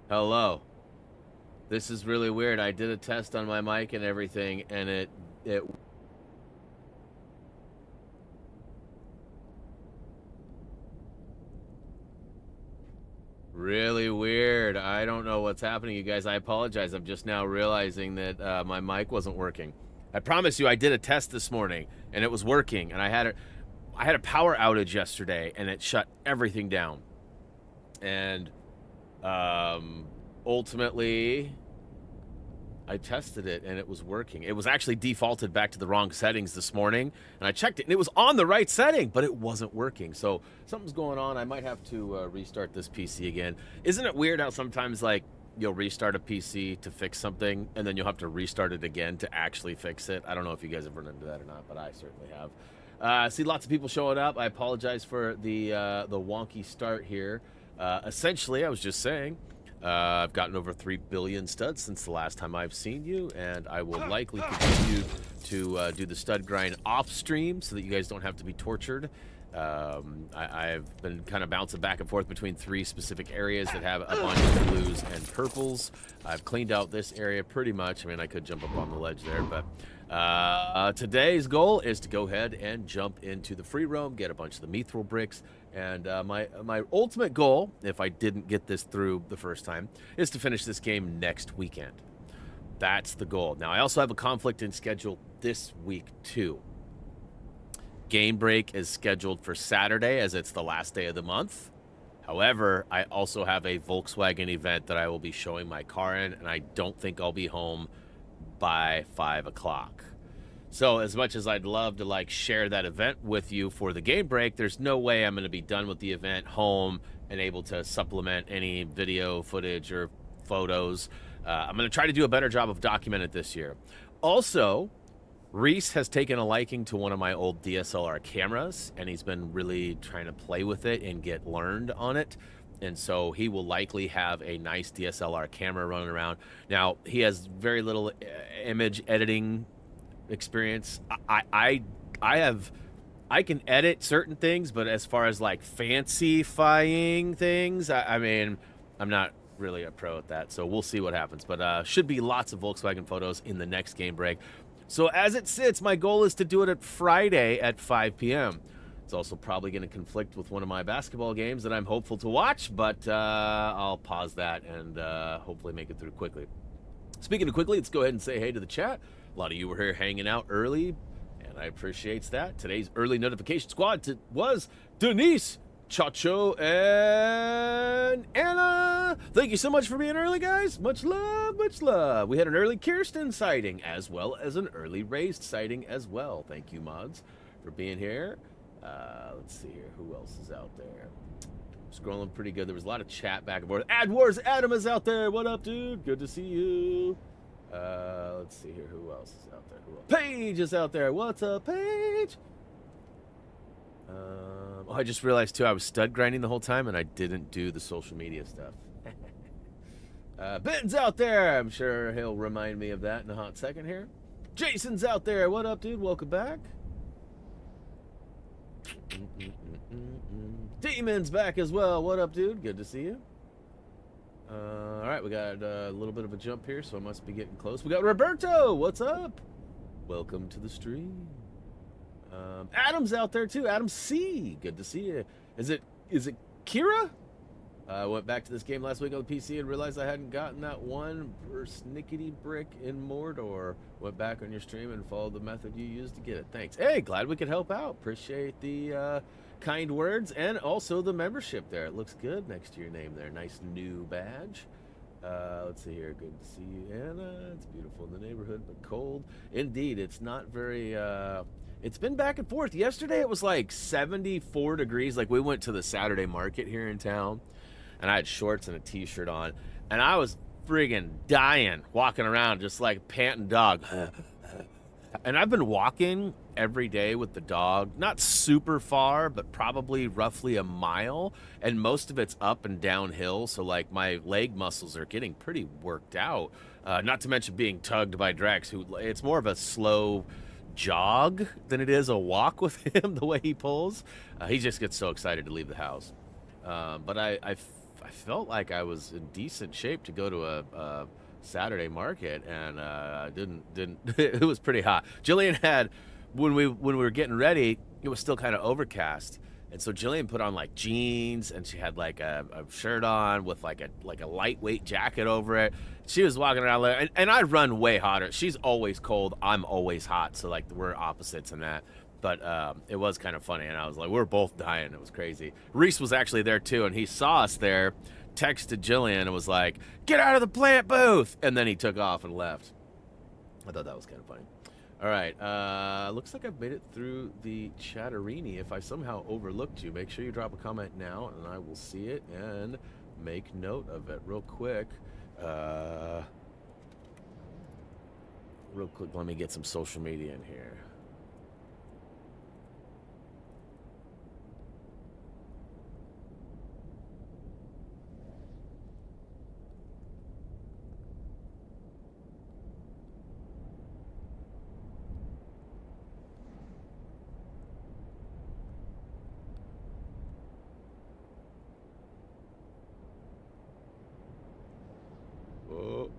Hello. This is really weird. I did a test on my mic and everything, and it really weird. I don't know what's happening, you guys. I apologize. I'm just now realizing that my mic wasn't working. I promise you, I did a test this morning, and it was working. And I had a power outage yesterday, and it shut everything down. And ultimately, I tested it and it was working. It was actually defaulted back to the wrong settings this morning, and I checked it and it was on the right setting, but it wasn't working. So something's going on. I might have to restart this PC again. Isn't it weird how sometimes like you'll restart a PC to fix something and then you'll have to restart it again to actually fix it? I don't know if you guys have run into that or not, but I certainly have. See lots of people showing up. I apologize for the wonky start here. Essentially, I was just saying, I've gotten over 3 billion studs since the last time I've seen you, and I will likely continue to do the stud grind off stream so that you guys don't have to be tortured. I've been kind of bouncing back and forth between 3 specific areas that have a bunch of blues and purples. I've cleaned out this area pretty much. I mean, I could jump up on the ledge there, but today's goal is to go ahead and jump into the free roam, get a bunch of the mithril bricks, and my ultimate goal, if I didn't get this through the first time, is to finish this game next weekend. That's the goal. Now, I also have a conflict in schedule this week, too. Game break is scheduled for Saturday, as it's the last day of the month. However, I also have a Volkswagen event that I will be showing my car in, and I don't think I'll be home by 5 o'clock. So as much as I'd love to like share that event with you for the game break, there's no way I'm going to be done with the event home and able to supplement any video footage or photos. I'm going to try to do a better job of documenting it this year. Also, Reese has taken a liking to one of my old DSLR cameras, and he's been really trying to play with it and get learned on it. And so he will likely have a nice DSLR camera running around. Now, he has very little image editing experience. I can edit certain things, but as far as like fancy-fying things, I mean, I'm not really a pro at that. So we'll see what happens. But should be lots of Volkswagen photos in the next game break. So as it sits, my goal is to do it at Friday at 5 p.m. It's also probably going to conflict with one of my basketball games that I'm hopeful to watch, but I'll pause that and hopefully make it through quickly. Speaking of quickly, let's go ahead and say hey to the chat. A lot of you were here hanging out early, and I appreciate that. Today's early notification squad was Denise, Chacho, and Anna. Thank you so much for being early, guys. Much love, much love. We had an early Kirsten sighting as well as an early Raised sighting as well. Thank you, mods, for being here. Let's see here. Who else is out there? Scrolling pretty good. There was a lot of chat back and forth. AdWars Adam is out there. What up, dude? Good to see you. Let's see here. Who else is out there? Paige is out there. What's up, Paige? Oh, I just realized, too, I was stud grinding the whole time, and I didn't do the social media stuff. Ben's out there. I'm sure he'll remind me of that in a hot second here. Jason's out there. What up, dude? Welcome back. Demon's back as well. What up, dude? Good to see you. All right, we got a little bit of a jump here, so I must be getting close. We got Roberto. What's up? Welcome to the stream. Adam's out there too. Adam C. Good to see you. Is it Kira? I went back to this game last week on the PC and realized I hadn't gotten that one persnickety brick in Mordor. Went back on your stream and followed the method you used to get it. Thanks. Hey, glad we could help out. Appreciate the kind words and also the membership there. It looks good next to your name there. Nice new badge. Let's see here. Good to see you, Anna. It's beautiful in the neighborhood, but cold. Indeed, it's not very... It's been back and forth. Yesterday it was like 74 degrees. Like we went to the Saturday market here in town. And I had shorts and a t-shirt on, and I was friggin' dying walking around just like panting dog. And I've been walking every day with the dog, not super far, but probably roughly a mile, and most of it's up and downhill, so like my leg muscles are getting pretty worked out. Not to mention being tugged by Drex, who it's more of a slow jog than it is a walk with him, the way he pulls. He just gets so excited to leave the house. But I felt like I was in decent shape to go to a Saturday market, and didn't. It was pretty hot. Jillian had when we were getting ready, it was still kind of overcast, and so Jillian put on like jeans, and she had like a shirt on with like a lightweight jacket over it. She was walking around there, and I run way hotter. She's always cold. I'm always hot, so like we're opposites in that. But it was kind of funny, and I was like, we're both dying. It was crazy. Reese was actually there, too, and he saw us there, texted Jillian, and was like, get out of the plant booth! And then he took off and left. I thought that was kind of funny. All right, looks like I've made it through the chatterini. If I somehow overlooked you, make sure you drop a comment now, and I will see it and make note of it real quick. Let me get some social media in here. Oh.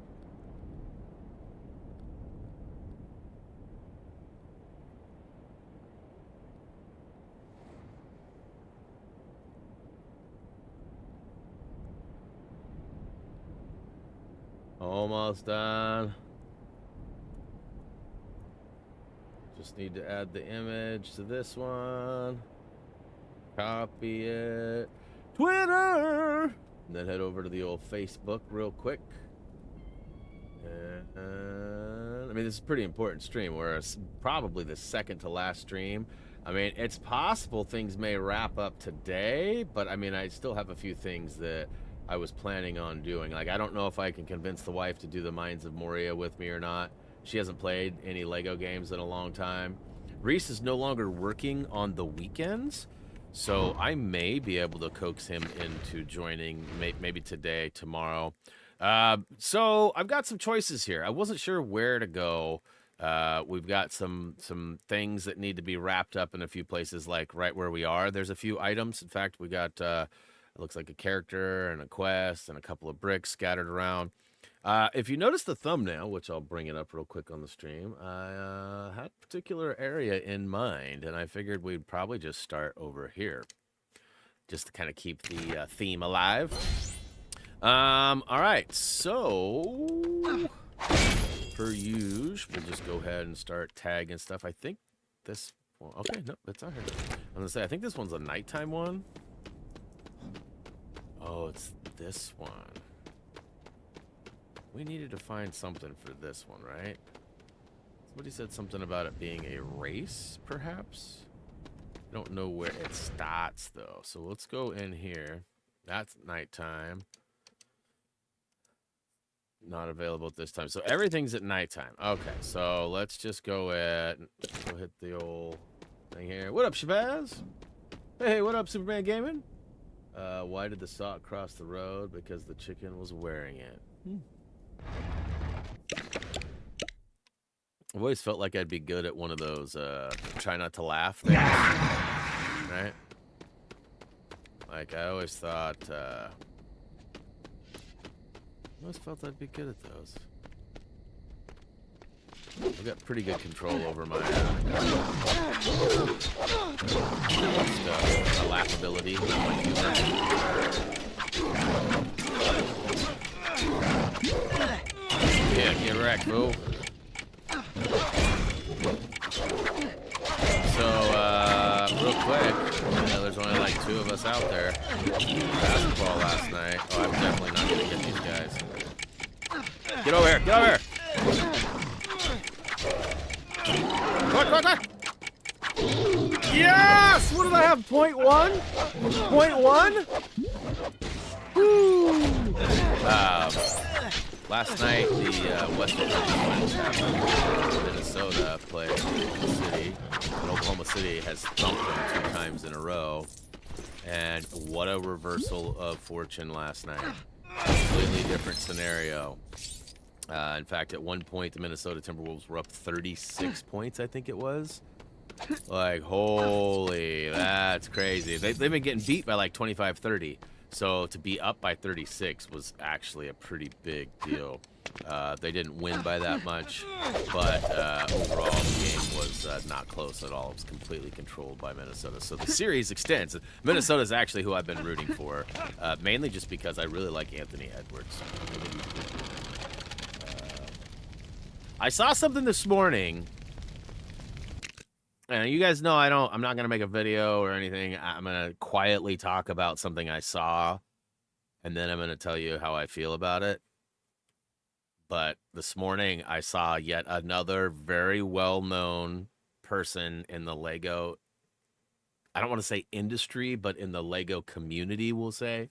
Almost done. Just need to add the image to this one. Copy it. Twitter! And then head over to the old Facebook real quick. And I mean, this is a pretty important stream. We're probably the second to last stream. I mean, it's possible things may wrap up today, but I mean, I still have a few things that I was planning on doing. Like, I don't know if I can convince the wife to do the Mines of Moria with me or not. She hasn't played any Lego games in a long time. Reese is no longer working on the weekends, so I may be able to coax him into joining maybe today, tomorrow. So I've got some choices here. I wasn't sure where to go. We've got some things that need to be wrapped up in a few places, like right where we are. There's a few items. In fact, we got it looks like a character and a quest and a couple of bricks scattered around. If you notice the thumbnail, which I'll bring it up real quick on the stream, I had a particular area in mind, and I figured we'd probably just start over here, just to kind of keep the theme alive. All right, so per usual, we'll just go ahead and start tagging stuff. I think this one, okay, no, that's all right. I'm gonna say, I think this one's a nighttime one. Oh, it's this one. We needed to find something for this one, right? Somebody said something about it being a race, perhaps? I don't know where it starts, though. So let's go in here. That's nighttime. Not available at this time. So everything's at nighttime. Okay, so let's just go go hit the old thing here. What up, Shabazz? Hey, what up, Superman Gaming? Why did the sock cross the road? Because the chicken was wearing it. I've always felt like I'd be good at one of those try not to laugh things, right? Like, I always thought, I always felt I'd be good at those. I've got pretty good control over my laughability, my humor. Yeah, get wrecked, fool. So, real quick, there's only like 2 of us out there. Basketball last night. Oh, I'm definitely not gonna get these guys. Get over here! Get over here! Quick, quick, quick! Yes! What did I have? 0.1? 0.1? Woo! Last night, the Western Conference happened. Minnesota played Oklahoma City. And Oklahoma City has thumped them 2 times in a row. And what a reversal of fortune last night. Completely different scenario. In fact, at one point, the Minnesota Timberwolves were up 36 points, I think it was. Like, holy, that's crazy. They've been getting beat by like 25-30. So to be up by 36 was actually a pretty big deal. They didn't win by that much, but overall the game was not close at all. It was completely controlled by Minnesota. So the series extends. Minnesota is actually who I've been rooting for, mainly just because I really like Anthony Edwards. I saw something this morning. And you guys know I'm not going to make a video or anything. I'm going to quietly talk about something I saw, and then I'm going to tell you how I feel about it. But this morning, I saw yet another very well-known person in the Lego, I don't want to say industry, but in the Lego community, we'll say.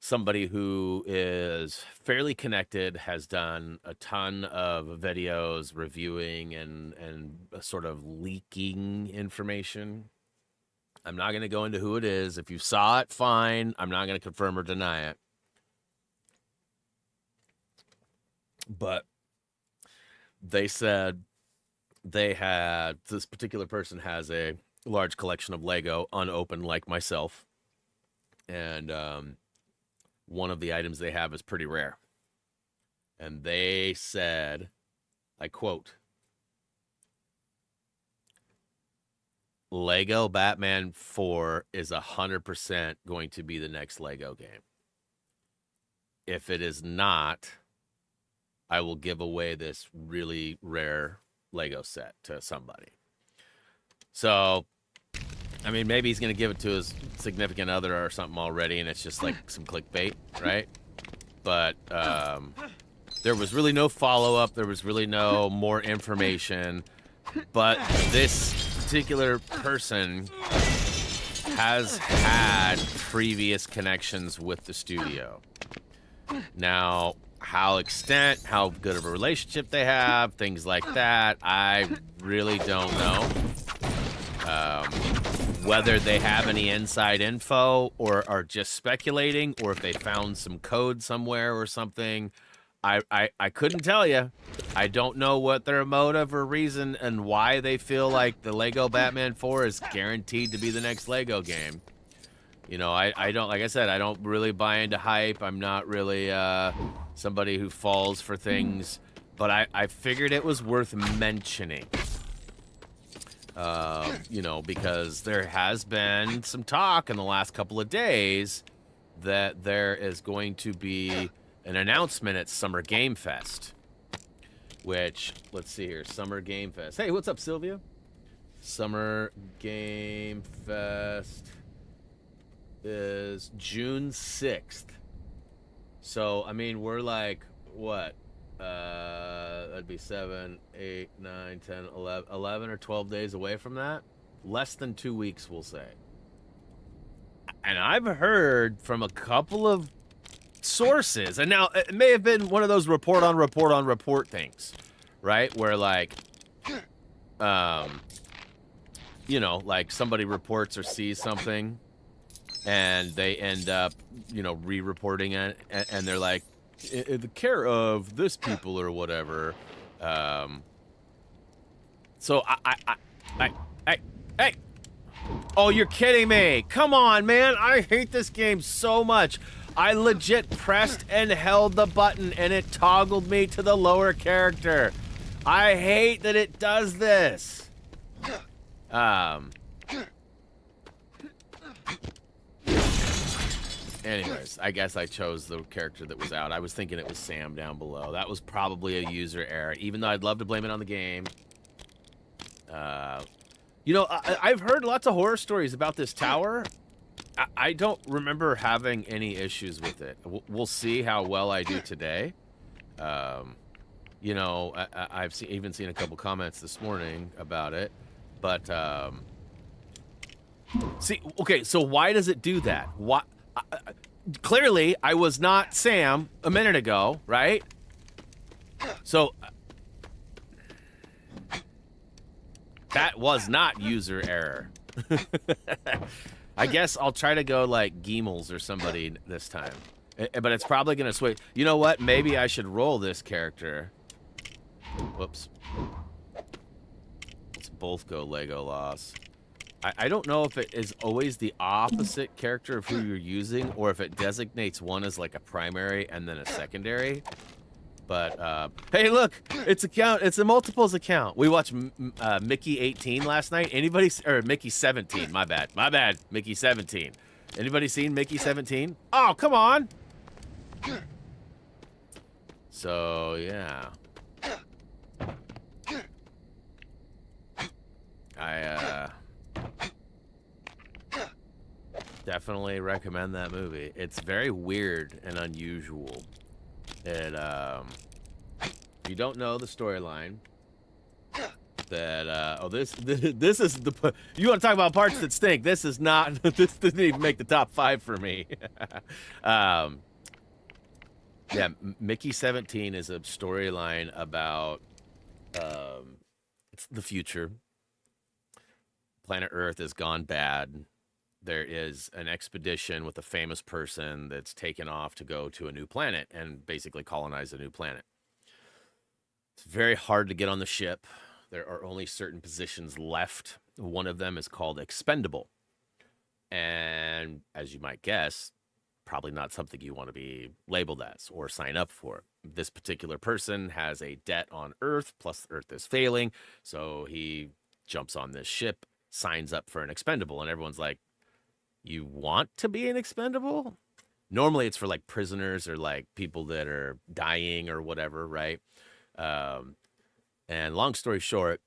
Somebody who is fairly connected, has done a ton of videos reviewing and sort of leaking information. I'm not going to go into who it is. If you saw it, fine. I'm not going to confirm or deny it. But they said this particular person has a large collection of Lego unopened like myself. And, one of the items they have is pretty rare. And they said, I quote, Lego Batman 4 is 100% going to be the next Lego game. If it is not, I will give away this really rare Lego set to somebody. So, I mean, maybe he's going to give it to his significant other or something already, and it's just like some clickbait, right? But there was really no follow-up. There was really no more information. But this particular person has had previous connections with the studio. Now, how good of a relationship they have, things like that, I really don't know. Whether they have any inside info or are just speculating, or if they found some code somewhere or something, I couldn't tell you. I don't know what their motive or reason and why they feel like the Lego Batman 4 is guaranteed to be the next Lego game. You know, I don't, like I said, I don't really buy into hype. I'm not really somebody who falls for things, but I figured it was worth mentioning. You know, because there has been some talk in the last couple of days that there is going to be an announcement at Summer Game Fest. Which, let's see here, Summer Game Fest. Hey, what's up, Sylvia? Summer Game Fest is June 6th. So, I mean, we're like, what? That'd be 7, 8, 9, 10, 11 or 12 days away from that. Less than 2 weeks, we'll say. And I've heard from a couple of sources, and now it may have been one of those report on report things, right? Where like, you know, like somebody reports or sees something and they end up, you know, re-reporting it, and they're like, in the care of this people or whatever. So hey, oh, you're kidding me. Come on, man. I hate this game so much. I legit pressed and held the button and it toggled me to the lower character. I hate that it does this. Anyways, I guess I chose the character that was out. I was thinking it was Sam down below. That was probably a user error, even though I'd love to blame it on the game. You know, I've heard lots of horror stories about this tower. I don't remember having any issues with it. We'll see how well I do today. You know, I've even seen a couple comments this morning about it. But, see, okay, so why does it do that? Why? Clearly, I was not Sam a minute ago, right? So, that was not user error. I guess I'll try to go like Giemels or somebody this time. But it's probably going to switch. You know what? Maybe I should roll this character. Whoops. Let's both go Legolas. I don't know if it is always the opposite character of who you're using, or if it designates one as like a primary and then a secondary. But hey, look, it's a multiples account. We watched Mickey 18 last night. Anybody, or Mickey 17? My bad, Mickey 17. Anybody seen Mickey 17? Oh, come on. So yeah, I definitely recommend that movie. It's very weird and unusual. It, if you don't know the storyline, that, oh, this is the, you want to talk about parts that stink. This is not, this didn't even make the top 5 for me. Yeah, Mickey 17 is a storyline about, it's the future. Planet Earth has gone bad. There is an expedition with a famous person that's taken off to go to a new planet and basically colonize a new planet. It's very hard to get on the ship. There are only certain positions left. One of them is called expendable. And as you might guess, probably not something you want to be labeled as or sign up for. This particular person has a debt on Earth, plus Earth is failing. So he jumps on this ship, signs up for an expendable, and everyone's like, you want to be an expendable? Normally it's for like prisoners or like people that are dying or whatever, right? And long story short,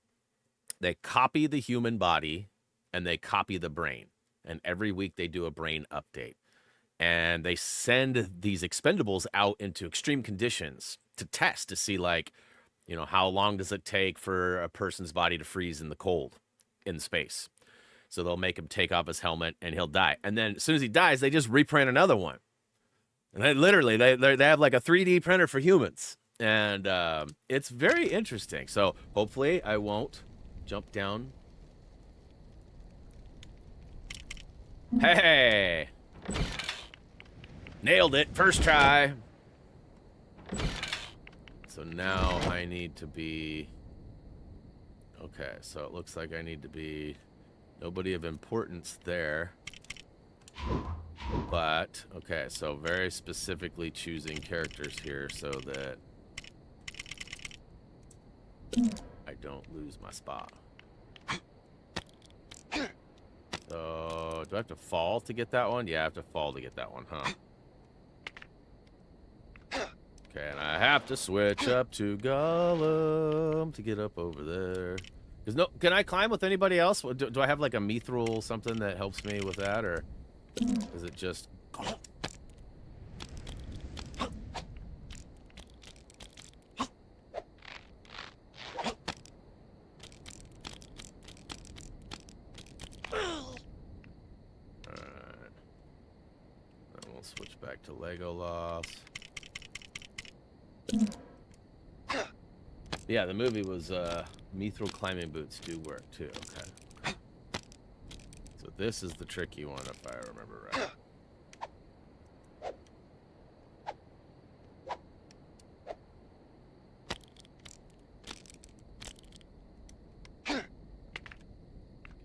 they copy the human body and they copy the brain. And every week they do a brain update. And they send these expendables out into extreme conditions to test to see, like, you know, how long does it take for a person's body to freeze in the cold in space? So they'll make him take off his helmet and he'll die. And then as soon as he dies, they just reprint another one. And they literally, they have like a 3D printer for humans. And it's very interesting. So hopefully I won't jump down. Hey! Nailed it. First try. So now I need to be... Okay, so it looks like I need to be... Nobody of importance there. But, okay, so very specifically choosing characters here so that I don't lose my spot. So, do I have to fall to get that one? Yeah, I have to fall to get that one, huh? Okay, and I have to switch up to Gollum to get up over there. No, can I climb with anybody else? Do I have like a mithril something that helps me with that, or is it just... Alright. Then we'll switch back to Legolas. Yeah, the movie was, mithril climbing boots do work, too. Okay. So this is the tricky one, if I remember right.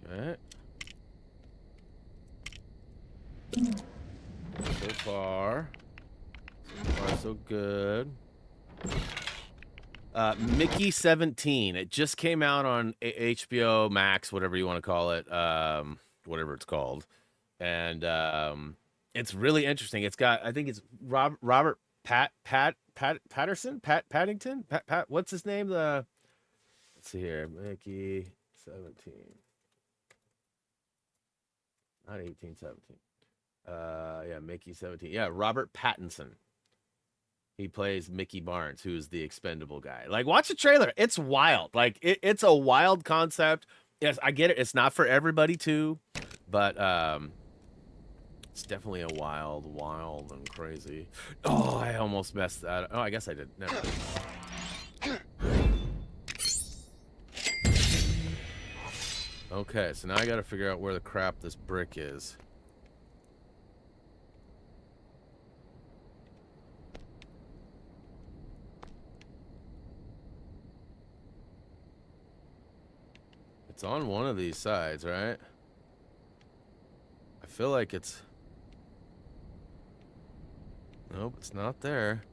Okay. So far, so good. Mickey 17. It just came out on HBO Max, whatever you want to call it, whatever it's called. And It's really interesting. It's got, I think it's Robert Patterson, Paddington, what's his name? Let's see here, Mickey 17, not 18, 17. Yeah, Mickey 17. Yeah, Robert Pattinson. He plays Mickey Barnes, who's the expendable guy. Like, watch the trailer. It's wild. Like, it's a wild concept. Yes, I get it. It's not for everybody too, but it's definitely a wild and crazy. Oh, I almost messed that. Oh, I guess I did. Never mind. Okay, so now I got to figure out where the crap this brick is. It's on one of these sides, right? I feel like it's... Nope, it's not there.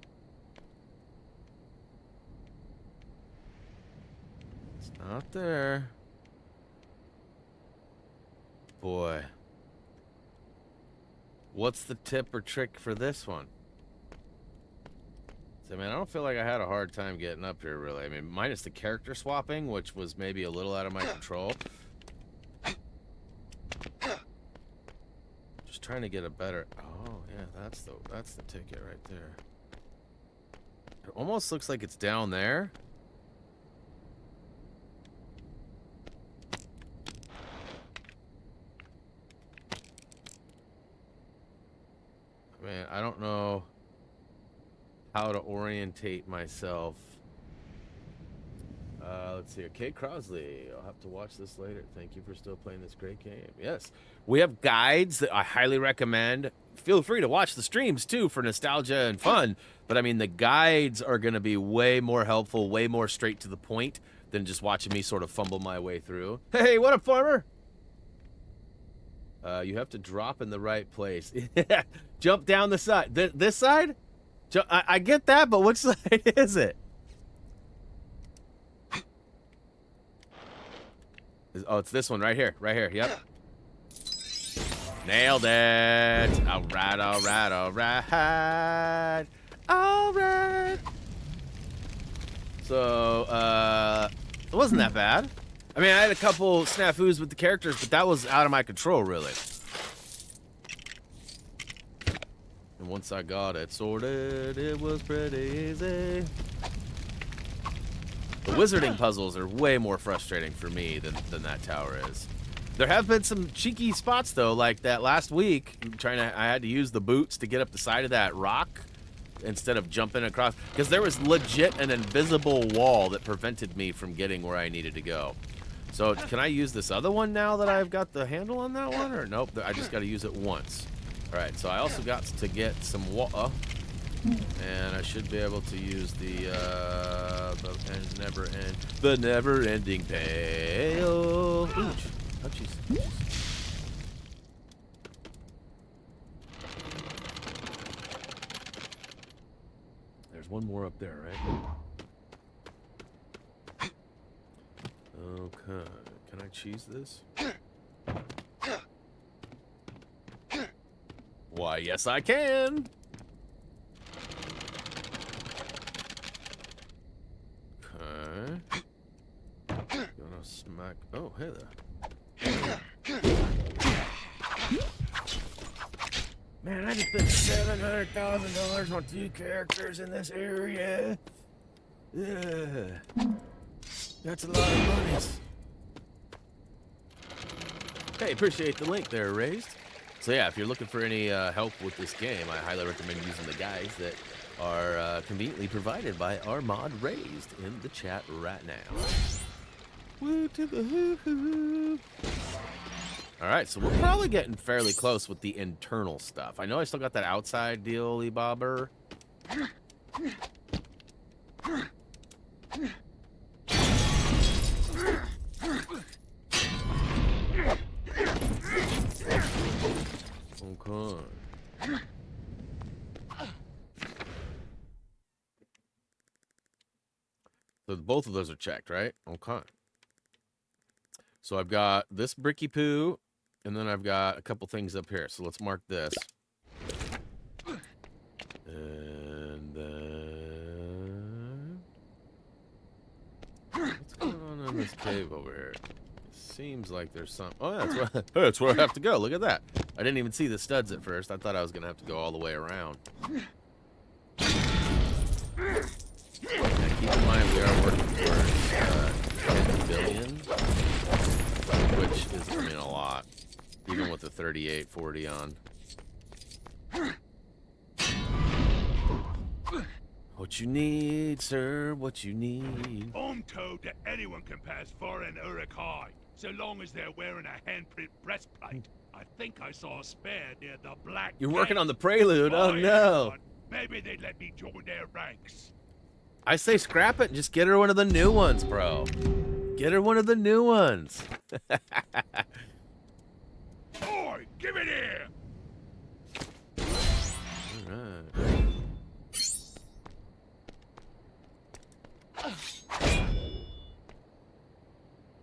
It's not there. Boy. What's the tip or trick for this one? So, man, I don't feel like I had a hard time getting up here, really. I mean, minus the character swapping, which was maybe a little out of my control. Just trying to get a better... Oh, yeah, that's the ticket right there. It almost looks like it's down there. Man, I don't know how to orientate myself. Let's see. Kate Crosley. I'll have to watch this later. Thank you for still playing this great game. Yes. We have guides that I highly recommend. Feel free to watch the streams, too, for nostalgia and fun. But, I mean, the guides are going to be way more helpful, way more straight to the point than just watching me sort of fumble my way through. Hey, what up, farmer? You have to drop in the right place. Jump down the side. This side? I get that, but which side is it? Oh, it's this one right here. Right here. Yep. Nailed it. All right, all right, all right. All right. So, it wasn't that bad. I mean, I had a couple snafus with the characters, but that was out of my control, really. And once I got it sorted, it was pretty easy. The wizarding puzzles are way more frustrating for me than that tower is. There have been some cheeky spots, though, like that last week. I had to use the boots to get up the side of that rock instead of jumping across. Because there was legit an invisible wall that prevented me from getting where I needed to go. So can I use this other one now that I've got the handle on that one? Or nope, I just got to use it once. All right, so I also got to get some water. And I should be able to use the never-ending pail. Ooh, oh, jeez. There's one more up there, right? Okay. Can I cheese this? Why, yes, I can. Okay. Gonna smack. Oh, hey there. Man, I just spent $700,000 on 2 characters in this area. Yeah. That's a lot of money. Hey, appreciate the link there, Raised. So yeah, if you're looking for any help with this game, I highly recommend using the guides that are conveniently provided by our mod Raised in the chat right now. Woo to the hoo-hoo. Alright, so we're probably getting fairly close with the internal stuff. I know I still got that outside deal-y bobber. Okay. So both of those are checked, right? Okay. So I've got this bricky poo, and then I've got a couple things up here. So let's mark this. What's going on in this cave over here? Seems like there's some. Oh, yeah, that's where I have to go. Look at that. I didn't even see the studs at first. I thought I was gonna have to go all the way around. Now, keep in mind we are working towards 10 billion, which is, I mean, a lot, even with the 3840 on. What you need, sir? What you need? I'm told that anyone can pass foreign Uruk High, so long as they're wearing a handprint breastplate. I think I saw a spare near the Black You're Gate. working on the prelude. Oh no! Maybe they'd let me join their ranks. I say scrap it and just get her one of the new ones, bro. Get her one of the new ones. Oi, give it here! All right.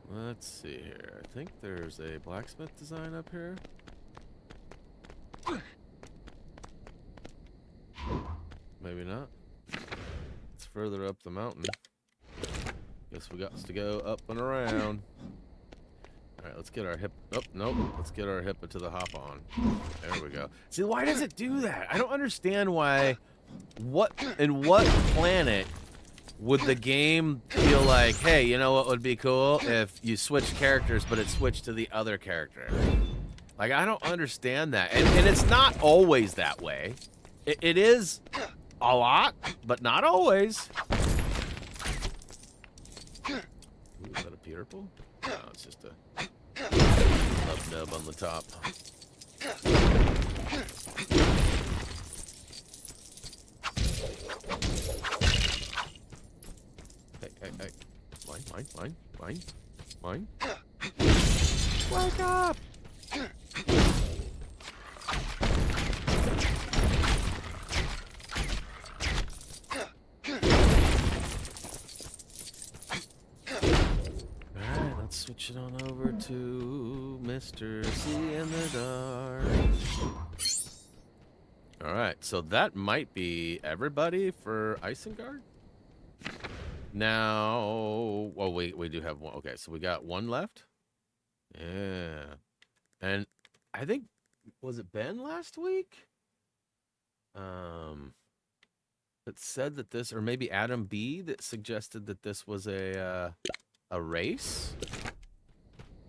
Let's see here. I think there's a blacksmith design up here. Maybe not. It's further up the mountain. Guess we got to go up and around. Alright, let's get our hip. Oh, nope. Let's get our hippa to the hop on. There we go. See, why does it do that? I don't understand why. What planet would the game feel like, hey, you know what would be cool if you switched characters, but it switched to the other character? Like, I don't understand that. And it's not always that way. It is a lot, but not always. Ooh, is that a purple? No, it's just a nub on the top. Hey. Mine. Wake up! Alright, let's switch it on over to Mr. C in the dark. Alright, so that might be everybody for Isengard? Now, well, we do have one. Okay, so we got one left. Yeah. And I think, was it Ben last week? That said that this, or maybe Adam B that suggested that this was a race?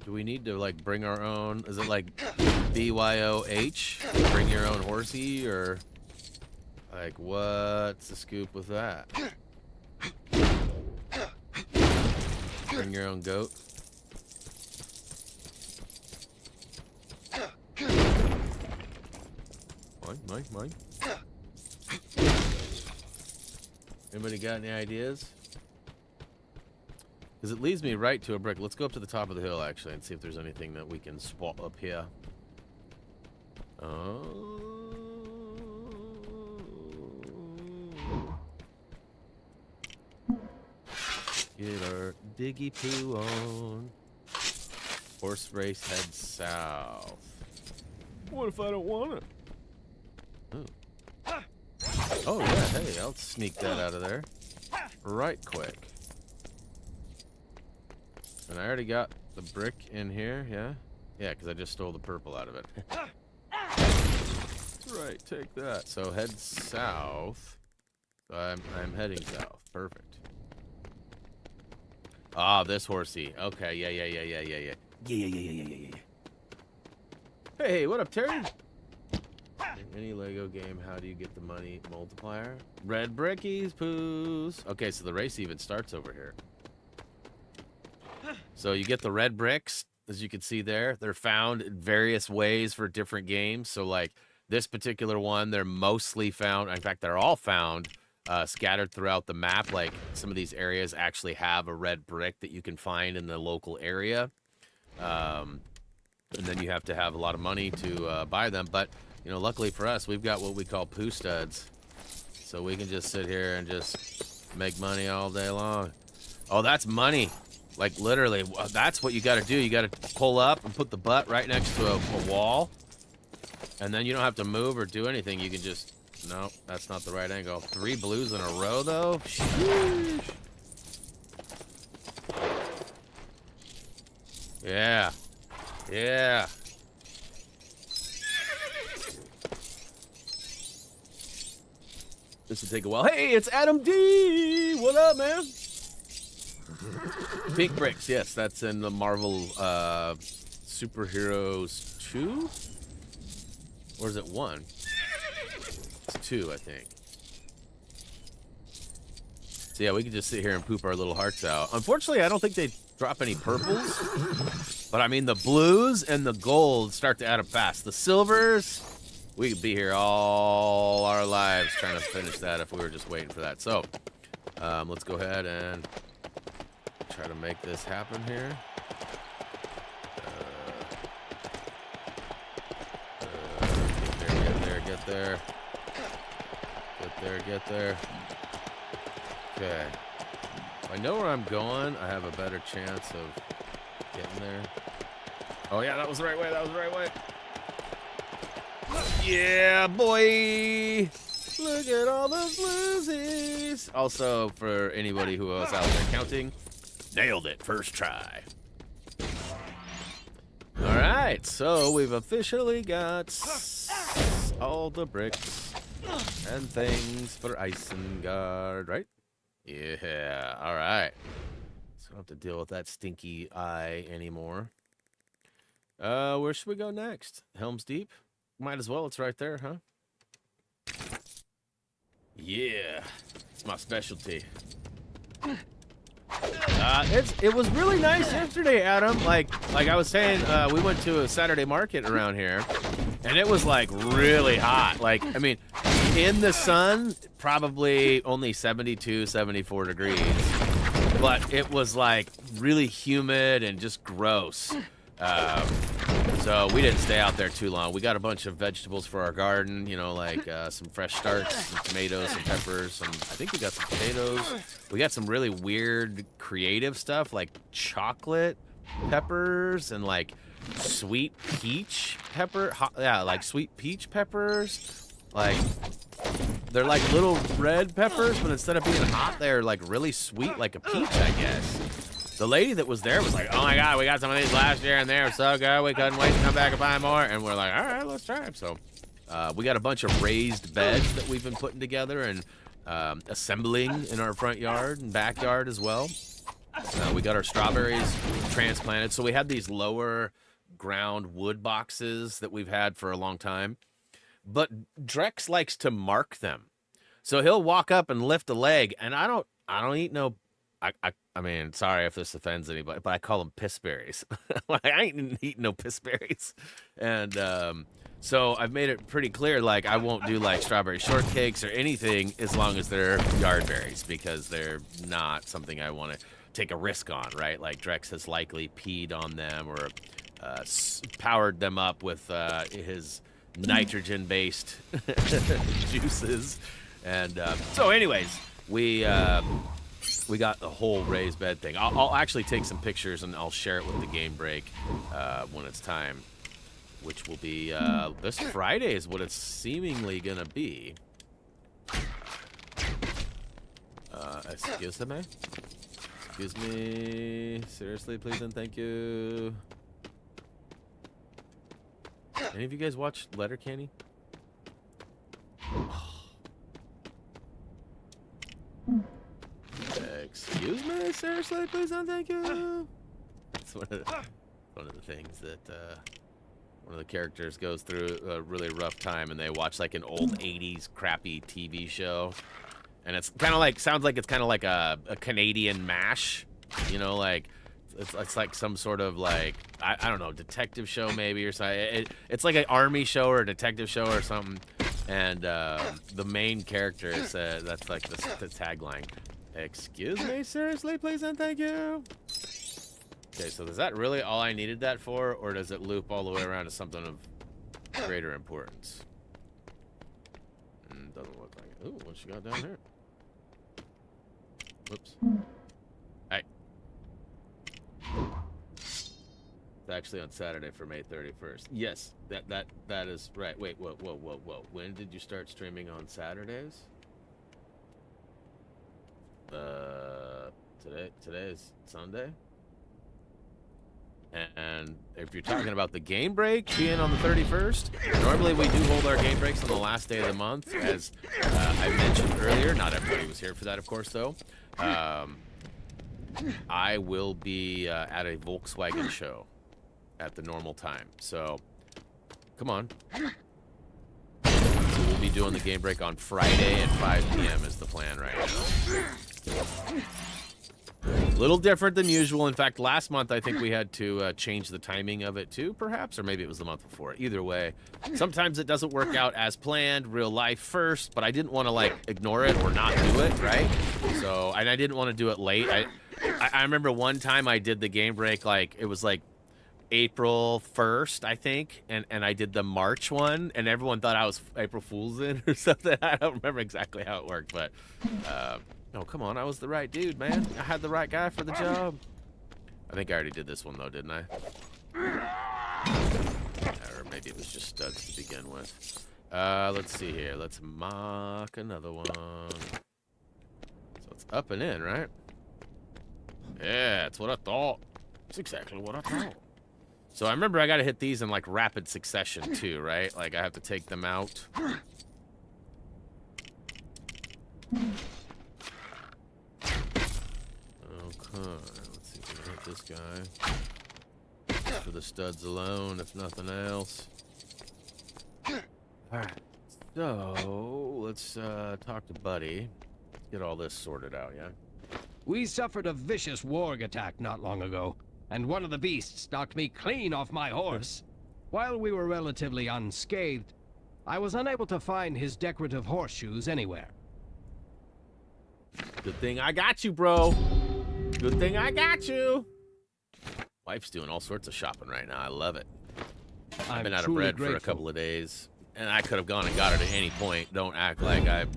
Do we need to, like, bring our own, is it like BYOH? Bring your own horsey, or, like, what's the scoop with that? Bring your own goat. Mine. Anybody got any ideas? Because it leads me right to a brick. Let's go up to the top of the hill, actually, and see if there's anything that we can spot up here. Oh. Get our diggy poo on. Horse race heads south. What if I don't want it? Oh. Oh, yeah, hey, I'll sneak that out of there. Right quick. And I already got the brick in here, yeah? Yeah, because I just stole the purple out of it. That's right, take that. So head south. So I'm heading south. Perfect. Ah, this horsey. Okay, yeah. Yeah. Hey, what up, Terry? In any Lego game, how do you get the money multiplier? Red brickies, poos. Okay, so the race even starts over here. So you get the red bricks, as you can see there. They're found in various ways for different games. So, like, this particular one, they're mostly found. In fact, they're all found scattered throughout the map. Like, some of these areas actually have a red brick that you can find in the local area. And then you have to have a lot of money to buy them. But, you know, luckily for us, we've got what we call poo studs. So we can just sit here and just make money all day long. Oh, that's money. Like, literally, that's what you got to do. You got to pull up and put the butt right next to a wall. And then you don't have to move or do anything. You can just... No, that's not the right angle. 3 blues in a row, though? Sheesh. Yeah. Yeah. This will take a while. Hey, it's Adam D. What up, man? Pink bricks. Yes, that's in the Marvel Superheroes 2? Or is it 1? It's 2, I think. So yeah, we can just sit here and poop our little hearts out. Unfortunately, I don't think they drop any purples. But I mean, the blues and the golds start to add up fast. The silvers, we could be here all our lives trying to finish that if we were just waiting for that. So, let's go ahead and try to make this happen here. Get there. Get there. Okay. If I know where I'm going, I have a better chance of getting there. Oh yeah, that was the right way. That was the right way. Yeah, boy. Look at all those bluesies. Also, for anybody who was out there counting, nailed it first try. All right, so we've officially got all the bricks and things for Isengard, right? Yeah, all right. So I don't have to deal with that stinky eye anymore. Where should we go next? Helm's Deep? Might as well, it's right there, huh? Yeah, it's my specialty. It was really nice yesterday, Adam. Like I was saying, we went to a Saturday market around here, and it was like really hot. Like, I mean, in the sun, probably only 72, 74 degrees, but it was like really humid and just gross. So we didn't stay out there too long. We got a bunch of vegetables for our garden, you know, like some fresh starts, some tomatoes, some peppers, I think we got some potatoes. We got some really weird creative stuff like chocolate peppers and like sweet peach pepper. Yeah, like sweet peach peppers. Like, they're like little red peppers, but instead of being hot, they're like really sweet like a peach, I guess. The lady that was there was like, oh my God, we got some of these last year and they were so good. We couldn't wait to come back and buy more. And we're like, all right, let's try them. So we got a bunch of raised beds that we've been putting together and assembling in our front yard and backyard as well. We got our strawberries transplanted. So we had these lower ground wood boxes that we've had for a long time. But Drex likes to mark them. So he'll walk up and lift a leg, and I don't eat no I mean, sorry if this offends anybody, but I call them pissberries. I ain't eating no pissberries. And so I've made it pretty clear, like, I won't do, like, strawberry shortcakes or anything as long as they're yard berries, because they're not something I want to take a risk on, right? Like, Drex has likely peed on them or powered them up with his nitrogen-based juices. And so anyways, we got the whole raised bed thing. I'll actually take some pictures and I'll share it with the game break when it's time, which will be this Friday is what it's seemingly gonna be. Excuse me? Excuse me. Seriously, please and thank you. Any of you guys watch Letterkenny? Excuse me, seriously, please and thank you. It's one of the things that one of the characters goes through a really rough time, and they watch like an old '80s crappy TV show, and it's kind of like sounds like it's kind of like a Canadian MASH, you know, like it's like some sort of like I don't know, detective show maybe or something. It's like an army show or a detective show or something, and the main character is that's like the tagline. Excuse me, seriously, please and thank you. Okay, so is that really all I needed that for, or does it loop all the way around to something of greater importance? Doesn't look like it. Ooh, what you got down here? Whoops. Hey. It's actually on Saturday for May 31st. Yes, that is right. Wait, whoa. When did you start streaming on Saturdays? Today is Sunday. And if you're talking about the game break being on the 31st, normally we do hold our game breaks on the last day of the month. As I mentioned earlier, not everybody was here for that, of course, though. I will be at a Volkswagen show at the normal time. So, come on. So we'll be doing the game break on Friday at 5 p.m. is the plan right now. A little different than usual. In fact, last month I think we had to change the timing of it too, perhaps, or maybe it was the month before. Either way, sometimes it doesn't work out as planned, real life first, but I didn't want to like ignore it or not do it, right? So, and I didn't want to do it late. I remember one time I did the game break, like it was like April 1st, I think, and I did the March one, and everyone thought I was April Fool's in or something. I don't remember exactly how it worked, but oh, come on, I was the right dude, man. I had the right guy for the job. I think I already did this one, though, didn't I? Or maybe it was just studs to begin with. Let's see here. Let's mock another one. So it's up and in, right? Yeah, that's what I thought. That's exactly what I thought. So I remember I got to hit these in, like, rapid succession, too, right? Like, I have to take them out. Okay, let's see if we can hit this guy. Just for the studs alone, if nothing else. Alright, so let's talk to Buddy. Let's get all this sorted out, yeah? We suffered a vicious warg attack not long ago, and one of the beasts knocked me clean off my horse. While we were relatively unscathed, I was unable to find his decorative horseshoes anywhere. Good thing I got you, bro. Good thing I got you. Wife's doing all sorts of shopping right now. I love it. I've been out of bread for a couple of days, and I could have gone and got it at any point. Don't act like I'm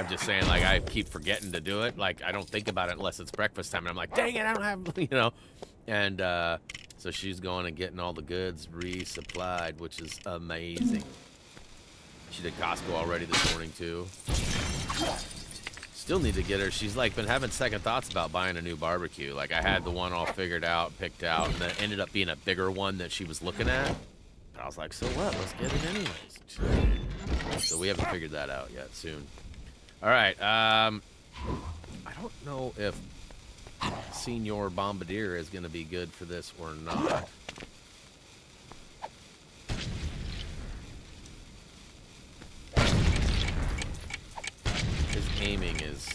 just saying, like, I keep forgetting to do it. Like, I don't think about it unless it's breakfast time, and I'm like, dang it, I don't have, you know. And so she's going and getting all the goods resupplied, which is amazing. She did Costco already this morning, too. Still need to get her. She's like been having second thoughts about buying a new barbecue. Like I had the one all figured out, picked out, and then it ended up being a bigger one that she was looking at. But I was like, so what? Let's get it anyways. So we haven't figured that out yet. Soon. All right. I don't know if Senior Bombardier is going to be good for this or not. His aiming is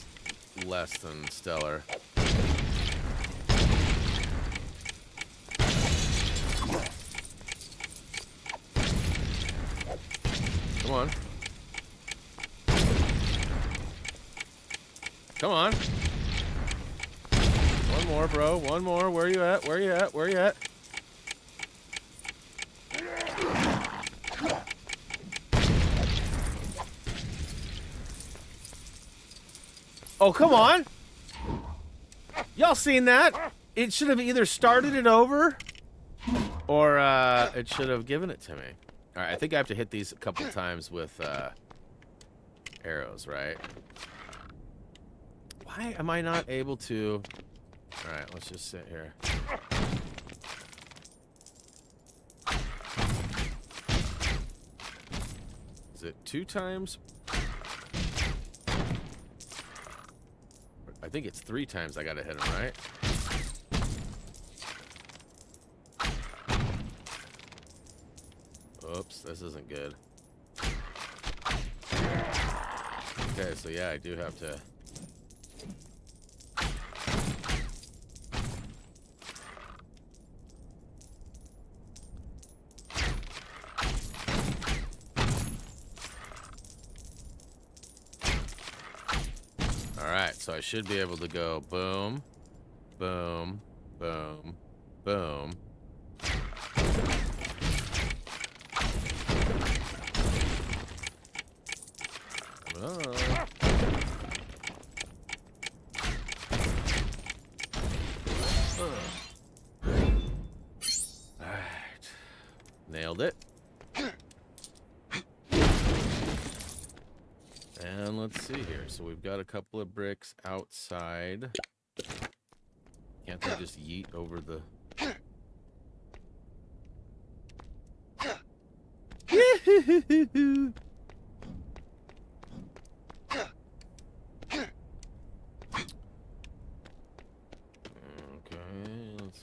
less than stellar. Come on. Come on. One more, bro. One more. Where you at? Where you at? Where you at? Oh, come on. Y'all seen that? It should have either started it over or it should have given it to me. All right, I think I have to hit these a couple times with arrows, right? Why am I not able to? All right, let's just sit here. Is it 2 times? I think it's 3 times I gotta hit him, right? Oops, this isn't good. Okay, so yeah, I do have to... Alright, so I should be able to go boom, boom, boom, boom. Oh. Alright. Nailed it. And let's see here. So we've got a couple of bricks outside. Can't they just yeet over the... Let's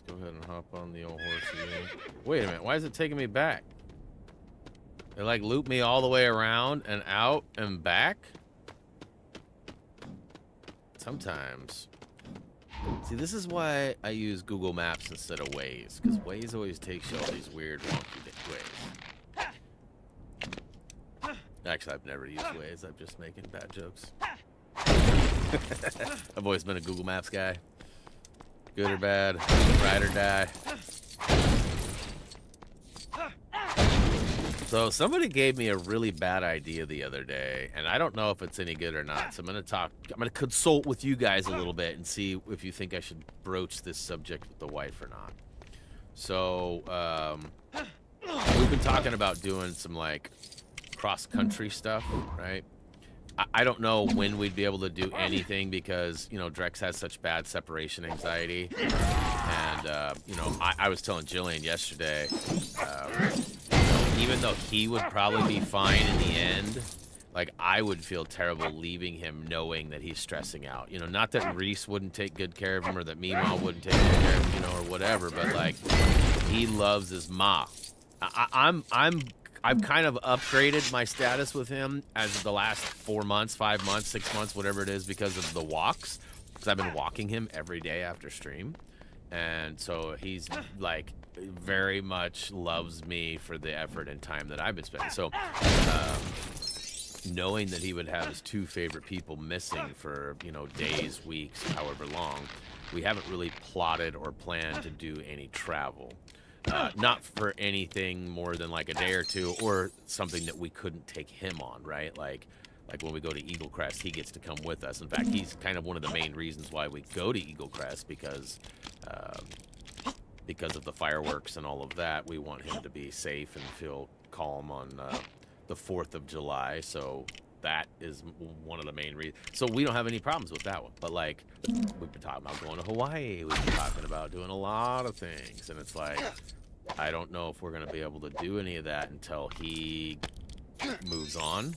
go ahead and hop on the old horse again. Wait a minute, why is it taking me back? It like looped me all the way around and out and back? Sometimes. See, this is why I use Google Maps instead of Waze, because Waze always takes you all these weird wonky ways. Actually, I've never used Waze, I'm just making bad jokes. I've always been a Google Maps guy. Good or bad, ride or die. So somebody gave me a really bad idea the other day, and I don't know if it's any good or not. So I'm gonna consult with you guys a little bit and see if you think I should broach this subject with the wife or not. So we've been talking about doing some like cross-country stuff, right? I don't know when we'd be able to do anything because, you know, Drex has such bad separation anxiety. And, you know, I was telling Jillian yesterday, even though he would probably be fine in the end, like, I would feel terrible leaving him knowing that he's stressing out. You know, not that Reese wouldn't take good care of him or that Meemaw wouldn't take good care of him, you know, or whatever, but, like, he loves his ma. I've kind of upgraded my status with him as of the last 4 months, 5 months, 6 months, whatever it is, because of the walks. Because I've been walking him every day after stream. And so he's, like, very much loves me for the effort and time that I've been spending. So, knowing that he would have his 2 favorite people missing for, you know, days, weeks, however long, we haven't really plotted or planned to do any travel. Not for anything more than like a day or 2 or something that we couldn't take him on, right? Like when we go to Eagle Crest, he gets to come with us. In fact, he's kind of one of the main reasons why we go to Eagle Crest because of the fireworks and all of that. We want him to be safe and feel calm on the 4th of July. So that is one of the main reasons. So we don't have any problems with that one. But like, we've been talking about going to Hawaii. We've been talking about doing a lot of things. And it's like, I don't know if we're going to be able to do any of that until he moves on.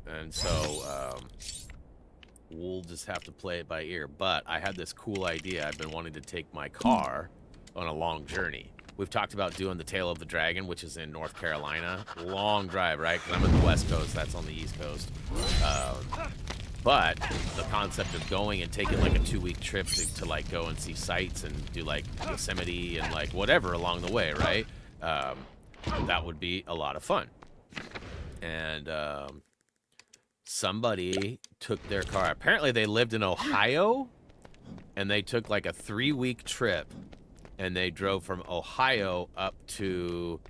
And so we'll just have to play it by ear. But I had this cool idea. I've been wanting to take my car on a long journey. We've talked about doing the Tail of the Dragon, which is in North Carolina. Long drive, right? Because I'm at the West Coast. That's on the East Coast. But the concept of going and taking like a 2-week trip to like go and see sights and do like Yosemite and like whatever along the way, right? That would be a lot of fun. And somebody took their car. Apparently they lived in Ohio, and they took like a 3-week trip. And they drove from Ohio up to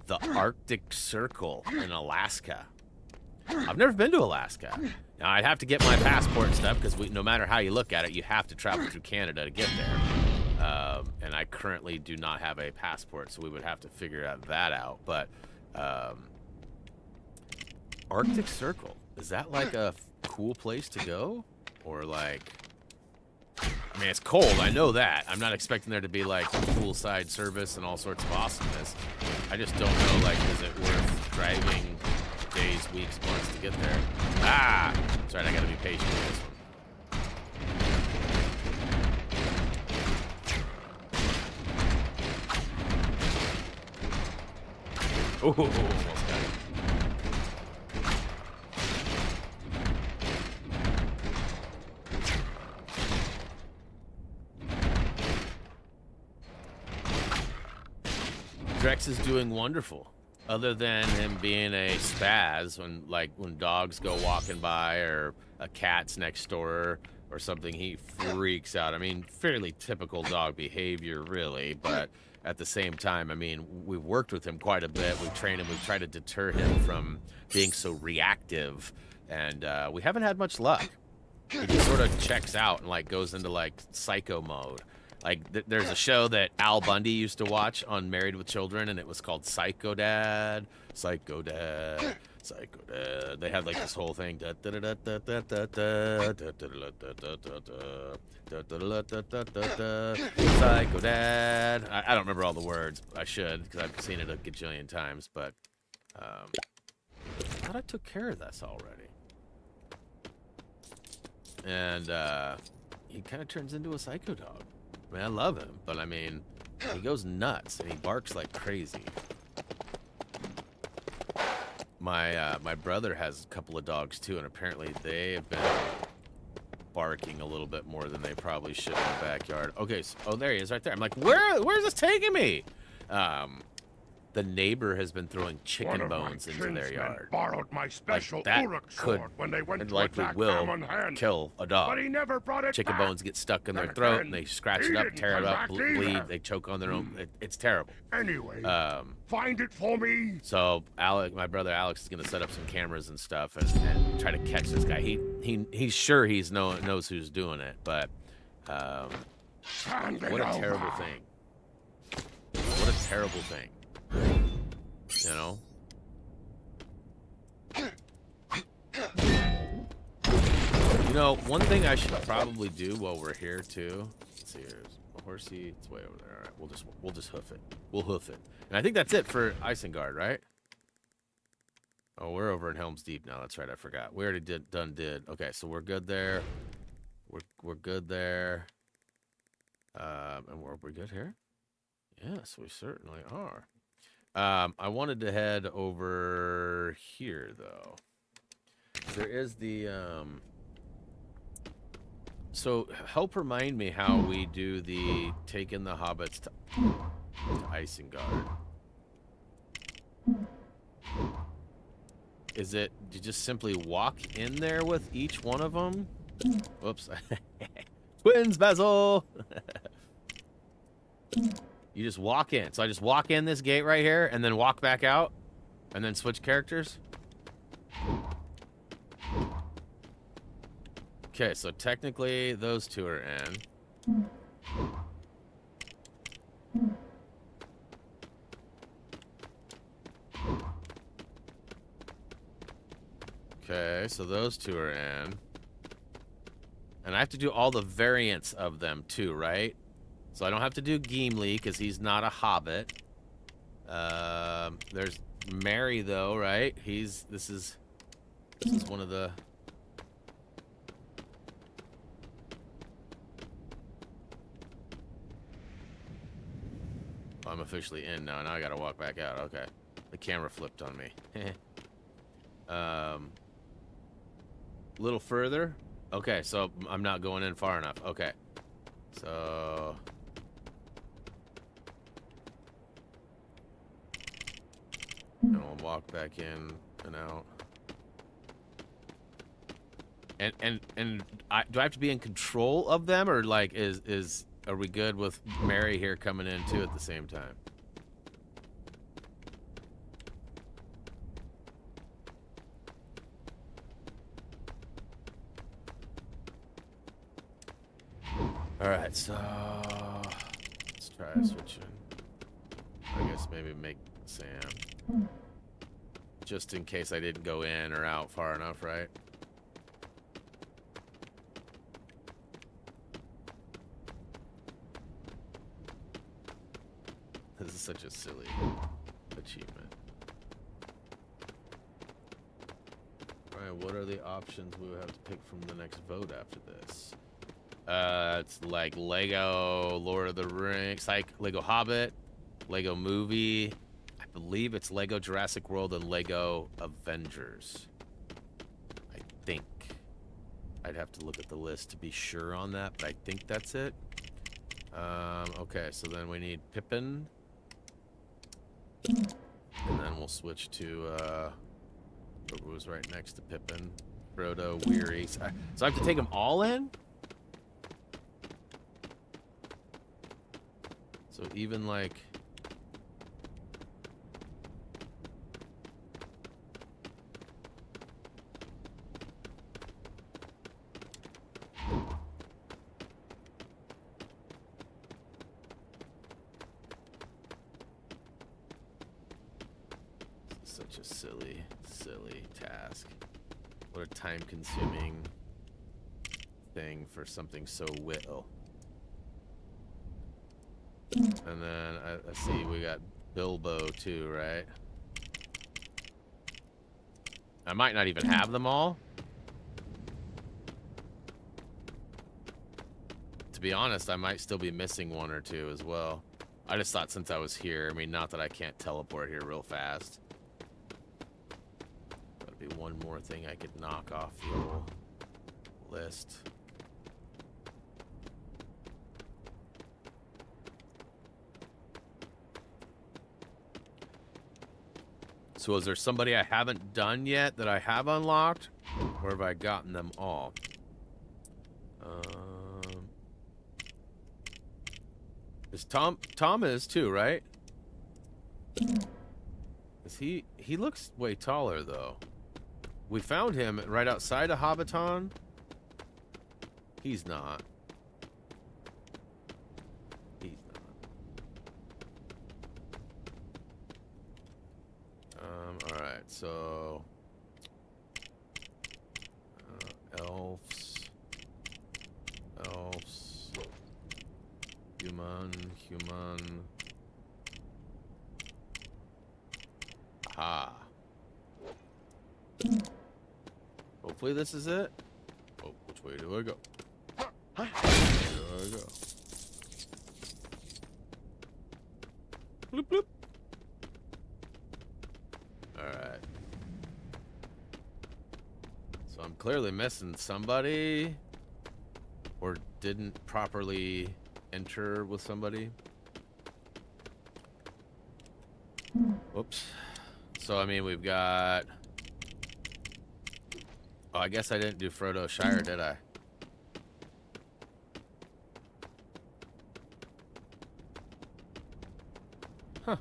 the Arctic Circle in Alaska. I've never been to Alaska. Now, I'd have to get my passport and stuff because no matter how you look at it, you have to travel through Canada to get there. And I currently do not have a passport, so we would have to figure that out. But Arctic Circle, is that like a cool place to go? Or like... I mean, it's cold, I know that. I'm not expecting there to be, like, poolside service and all sorts of awesomeness. I just don't know, like, is it worth driving days, weeks, months to get there? Ah! That's right, I gotta be patient with this one. Oh, almost got it. Drex is doing wonderful, other than him being a spaz when dogs go walking by or a cat's next door or something, he freaks out. I mean, fairly typical dog behavior, really, but at the same time, I mean, we've worked with him quite a bit. We've trained him. We've tried to deter him from being so reactive, and we haven't had much luck. He just sort of checks out and like goes into like psycho mode. Like, there's a show that Al Bundy used to watch on Married with Children, and it was called Psycho Dad. Psycho Dad. Psycho Dad. They had like this whole thing. Psycho Dad. I don't remember all the words. I should, because I've seen it a gajillion times, but I thought I took care of this already. And he kind of turns into a psycho dog. I mean, I love him, but I mean, he goes nuts and he barks like crazy. My brother has a couple of dogs too, and apparently they have been barking a little bit more than they probably should in the backyard. Okay, so, oh, there he is right there. I'm like, where's this taking me? The neighbor has been throwing chicken bones into their yard. Borrowed my special like that Uruk could sword when they went and to likely attack will Common Hand. kill a dog. But he never brought it Chicken back. bones get stuck in their Then throat, again, and they scratch he it up, didn't tear it come up, back bleed. either. They choke on their own. It's terrible. Anyway, find it for me. So my brother Alex is gonna set up some cameras and stuff and try to catch this guy. He's sure knows who's doing it, but what a terrible thing. What a terrible thing. You know? You know, one thing I should probably do while we're here too. Let's see, here's a horsey. It's way over there. All right, we'll just hoof it. We'll hoof it. And I think that's it for Isengard, right? Oh, we're over in Helm's Deep now. That's right. I forgot. We already did. Okay, so we're good there. We're good there. And we're good here. Yes, we certainly are. I wanted to head over here though. There is the so help remind me how we do the taking the hobbits to Isengard. Is it you just simply walk in there with each one of them? Whoops. Twins, Basil. You just walk in. So I just walk in this gate right here and then walk back out and then switch characters. Okay, so technically those two are in. Okay, so those two are in. And I have to do all the variants of them too, right? So I don't have to do Gimli because he's not a hobbit. There's Merry though, right? This is one of the I'm officially in now. Now I gotta walk back out. Okay. The camera flipped on me. Little further. Okay, so I'm not going in far enough. Okay. So and we'll walk back in and out. And do I have to be in control of them, or like are we good with Mary here coming in too at the same time? All right, so let's try switching. I guess maybe make Sam, just in case I didn't go in or out far enough, right? This is such a silly achievement. Alright, what are the options we would have to pick from the next vote after this? It's like Lego Lord of the Rings, Lego Hobbit, Lego Movie. I believe it's Lego Jurassic World and Lego Avengers. I think. I'd have to look at the list to be sure on that, but I think that's it. Okay, so then we need Pippin. And then we'll switch to what was right next to Pippin. Frodo, Weary. So I have to take them all in? So even like such Such a silly, silly task. What a time-consuming thing for something so little. And then I see we got Bilbo too, right? I might not even have them all. To be honest, I might still be missing one or two as well. I just thought since I was here, I mean, not that I can't teleport here real fast. That'd be one more thing I could knock off the whole list. So is there somebody I haven't done yet that I have unlocked? Or have I gotten them all? Is Tom is too, right? Is he looks way taller though. We found him right outside of Hobbiton. He's not. He's not. All right, so elves, human. Aha. Hopefully this is it. Oh, which way do I go? Where do I go? Bloop, bloop. Alright. So I'm clearly missing somebody. Or didn't properly enter with somebody. Whoops. So, I mean, we've got... Oh, I guess I didn't do Frodo Shire, did I? Huh.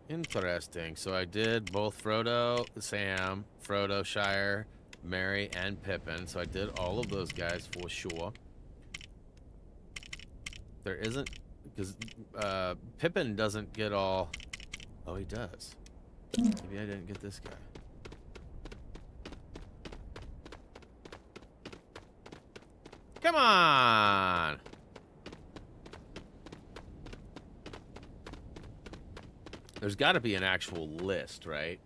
Interesting. So I did both Frodo, Sam, Frodo Shire, Merry, and Pippin. So I did all of those guys for sure. There isn't, because Pippin doesn't get all. Oh, he does. Maybe I didn't get this guy. Come on. There's got to be an actual list, right?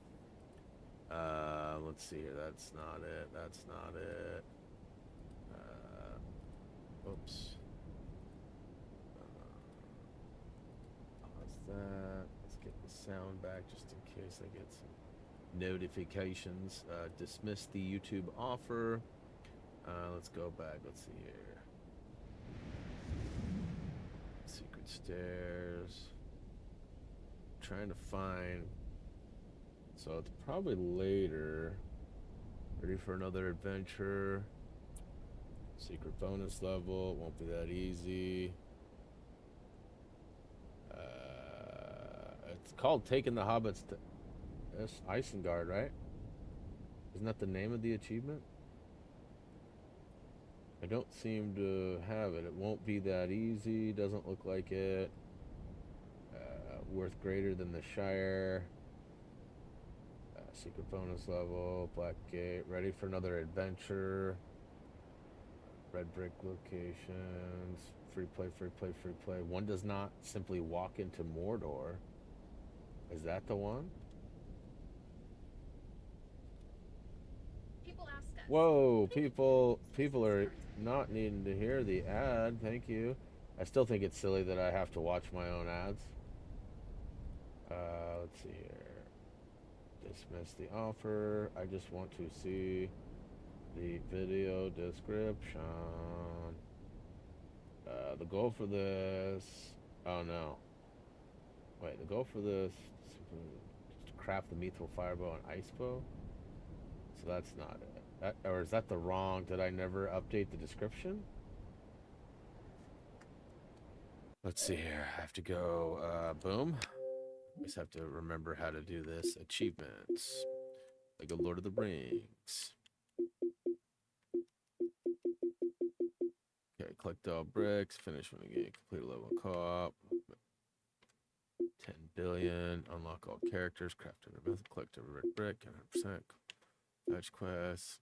Let's see here. That's not it. That's not it. Oops. Pause that. Let's get the sound back just in case I get some notifications. Dismiss the YouTube offer. Let's go back. Let's see here. Secret stairs. Trying to find. So it's probably later. Ready for another adventure. Secret bonus level. It won't be that easy. It's called Taking the Hobbits to Isengard, right? Isn't that the name of the achievement? I don't seem to have it. It won't be that easy. Doesn't look like it. Worth greater than the Shire. Secret bonus level. Black Gate. Ready for another adventure. Red brick locations. Free play, free play, free play. One does not simply walk into Mordor. Is that the one? People ask us. Whoa, people are not needing to hear the ad. Thank you. I still think it's silly that I have to watch my own ads. Let's see here. Dismiss the offer. I just want to see the video description. The goal for this. Oh no. Wait, the goal for this is to craft the mithril firebow and ice bow. So that's not it. Or is that the wrong? Did I never update the description? Let's see here. I have to go. Boom. I just have to remember how to do this. Achievements. Like a Lord of the Rings. collect all bricks, finish when the game, complete a level co-op. 10 billion, unlock all characters, craft every method, collect every red brick, 100%. Fetch quests.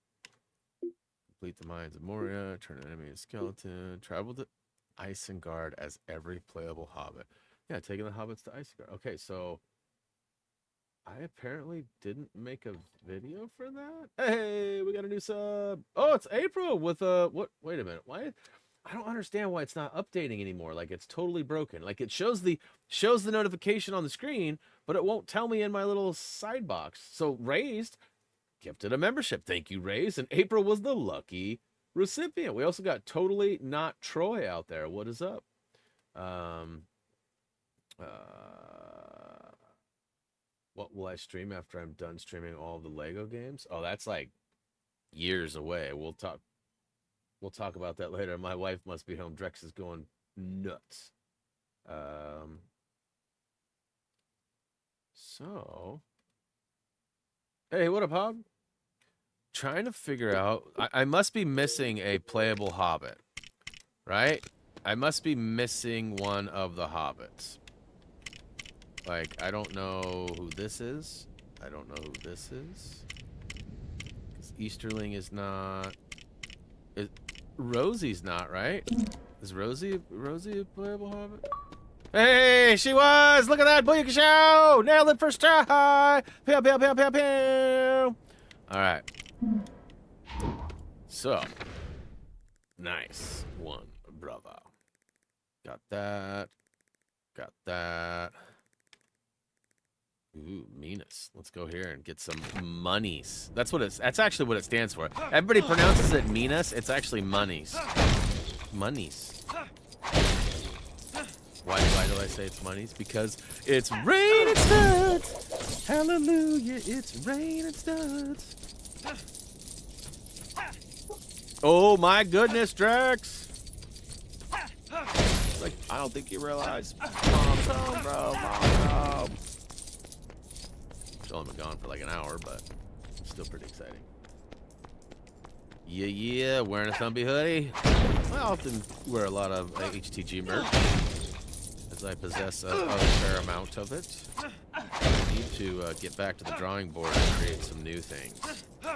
Complete the Mines of Moria, turn an enemy into skeleton, travel to Isengard as every playable Hobbit. Yeah, taking the Hobbits to Isengard. Okay, so I apparently didn't make a video for that. Hey, we got a new sub. Oh, it's April with what? Wait a minute. Why? I don't understand why it's not updating anymore. Like it's totally broken. Like it shows the notification on the screen, but it won't tell me in my little side box. So Raised gifted a membership. Thank you, Raised. And April was the lucky recipient. We also got Totally Not Troy out there. What is up? What will I stream after I'm done streaming all of the Lego games? Oh, that's like years away. We'll talk about that later. My wife must be home. Drex is going nuts. So, hey, what up, Hob? Trying to figure out. I must be missing a playable Hobbit, right? I must be missing one of the Hobbits. Like, I don't know who this is. I don't know who this is. Because Easterling is not. Rosie's not, right? Is Rosie a playable Hobbit? Hey, she was! Look at that! Booyaka show! Nailed it first try! Pew, pew, pew, pew, pew! Alright. So. Nice one, brother. Got that. Got that. Ooh, meanest. Let's go here and get some monies. That's actually what it stands for. Everybody pronounces it meanest. It's actually monies. Monies. Why do I say it's monies? Because it's rain and studs. Hallelujah, it's rain and studs. Oh my goodness, Drex. Like, I don't think you realize. Mom's home, bro. Mom's home. I've only been gone for like an hour, but still pretty exciting. Yeah, wearing a Thumbie hoodie. I often wear a lot of HTG merch, as I possess a fair amount of it. I need to get back to the drawing board and create some new things. I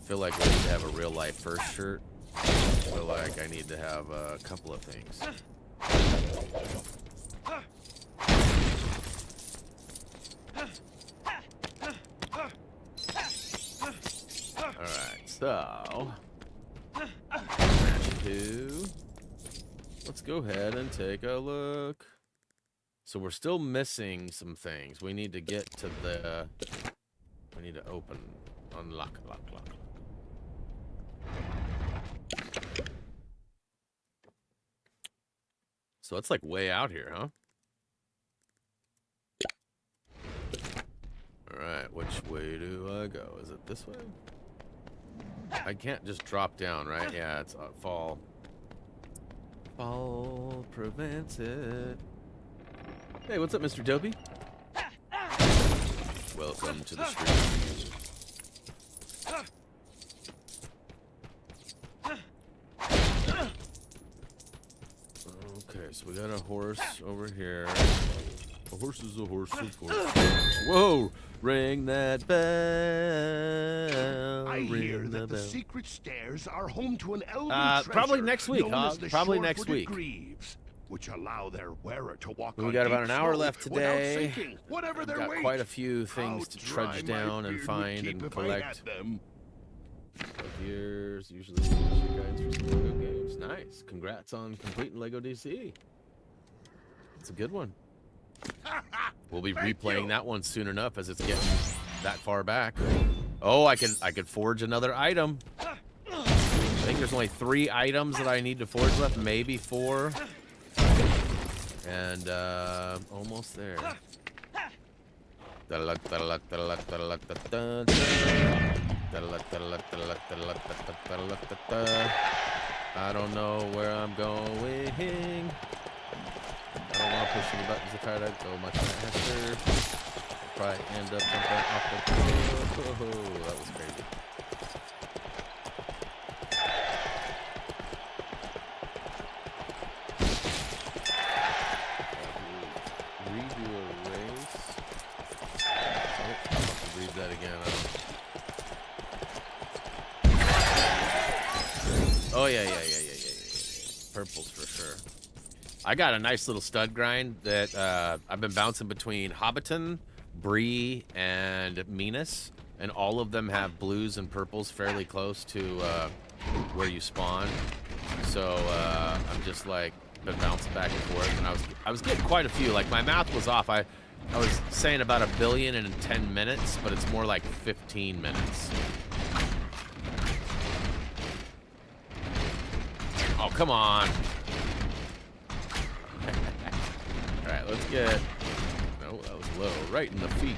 feel like we need to have a real life first shirt. I feel like I need to have a couple of things. Alright, so let's go ahead and take a look. So we're still missing some things. We need to get to the we need to unlock. So it's like way out here, huh? Alright, which way do I go? Is it this way? I can't just drop down, right? Yeah, it's fall. Fall prevents it. Hey, what's up, Mr. Dopey? Welcome to the street. Okay, so we got a horse over here. A horse is a horse, of course. Whoa! Ring that bell. I hear that the secret stairs are home to an elven treasure. Probably next week, huh? Probably next week. Greaves, which allow their wearer to walk we got about an hour left today. Whatever their got weight. quite a few things to trudge down and find and collect. Years, usually guides for some Lego games. Nice. Congrats on completing Lego DC. It's a good one. We'll be replaying that one soon enough as it's getting that far back. Oh, I could forge another item. I think there's only 3 items that I need to forge left, maybe 4. And almost there. I don't know where I'm going. I don't want to push any buttons if I go much faster. I'll probably end up jumping off the cliff. Oh, that was crazy. Purples for sure. I got a nice little stud grind that I've been bouncing between Hobbiton, Bree, and Minas, and all of them have blues and purples fairly close to where you spawn. So I'm just like been bouncing back and forth, and I was getting quite a few. Like my math was off. I was saying about 1 billion in 10 minutes, but it's more like 15 minutes. Oh, come on. All right, let's get... No, that was low. Right in the feet.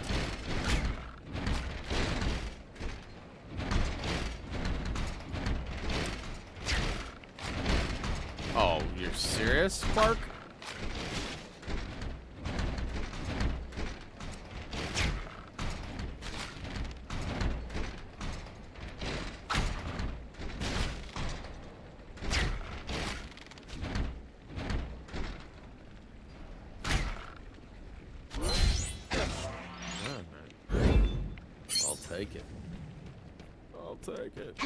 Oh, you're serious, Clark? I'll take it. I'll take it.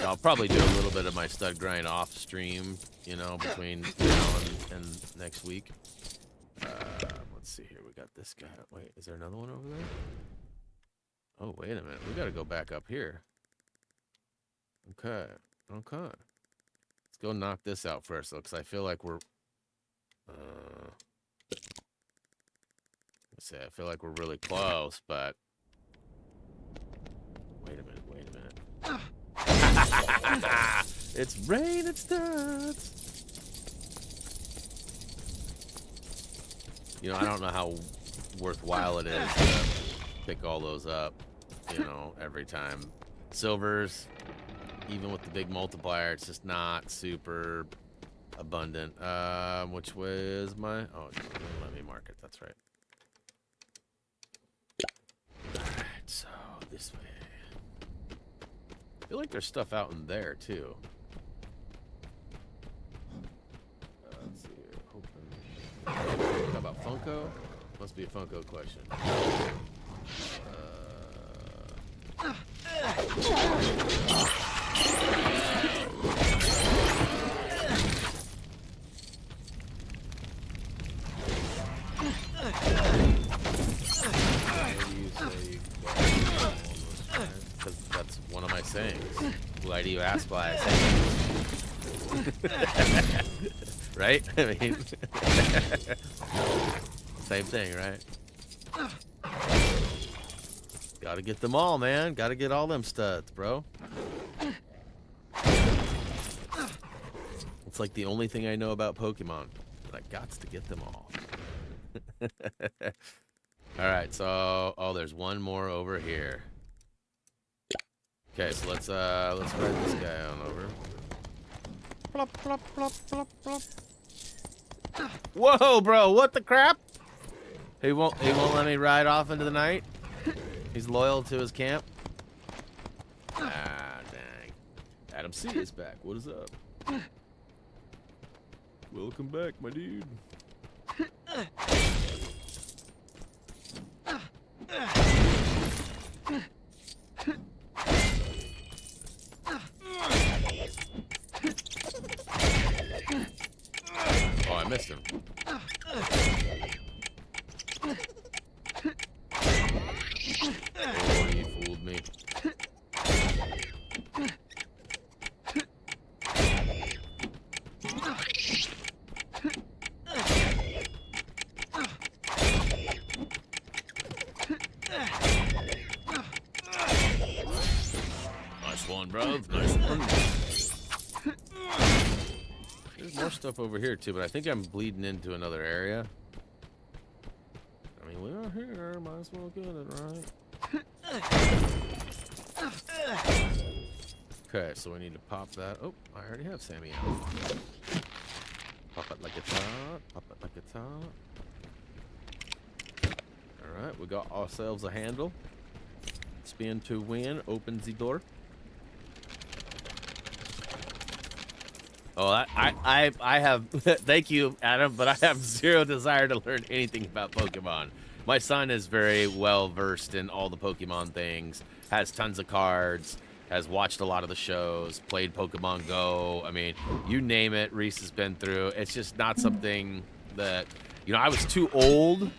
I'll probably do a little bit of my stud grind off stream, you know, between now and next week. Let's see here. We got this guy. Wait, is there another one over there? Oh, wait a minute. We got to go back up here. Okay. Okay. Let's go knock this out first, though, because I feel like we're... let's see. I feel like we're really close, but... Wait a minute. Wait a minute. It's rain, it's nuts. You know, I don't know how worthwhile it is to pick all those up, you know, every time. Silvers, even with the big multiplier, it's just not super abundant. Which way is my... Oh, let me mark it. That's right. Alright, so this way. I feel like there's stuff out in there, too. Let's see here. Open. How about Funko? Must be a Funko question. Because that's one of my sayings. Why do you ask why I say it? Right? I mean, same thing, right? Gotta get them all, man. Gotta get all them studs, bro. It's like the only thing I know about Pokemon. But I gots to get them all. Alright, so... Oh, there's one more over here. Okay, so let's ride this guy on over. Plop, plop, plop, plop, plop. Whoa, bro, what the crap? He won't let me ride off into the night? He's loyal to his camp? Ah, dang. Adam C is back. What is up? Welcome back, my dude. Oh, I missed him. Oh, he fooled me. Nice one, bro. Nice one. There's more stuff over here, too, but I think I'm bleeding into another area. I mean, we're here. Might as well get it, right? Okay, so we need to pop that. Oh, I already have Sammy out. Pop it like it's hot. Pop it like it's hot. Alright, we got ourselves a handle. Spin to win. Opens the door. Oh, I have, thank you, Adam, but I have zero desire to learn anything about Pokemon. My son is very well versed in all the Pokemon things, has tons of cards, has watched a lot of the shows, played Pokemon Go. I mean, you name it, Reese has been through. It's just not something that, you know, I was too old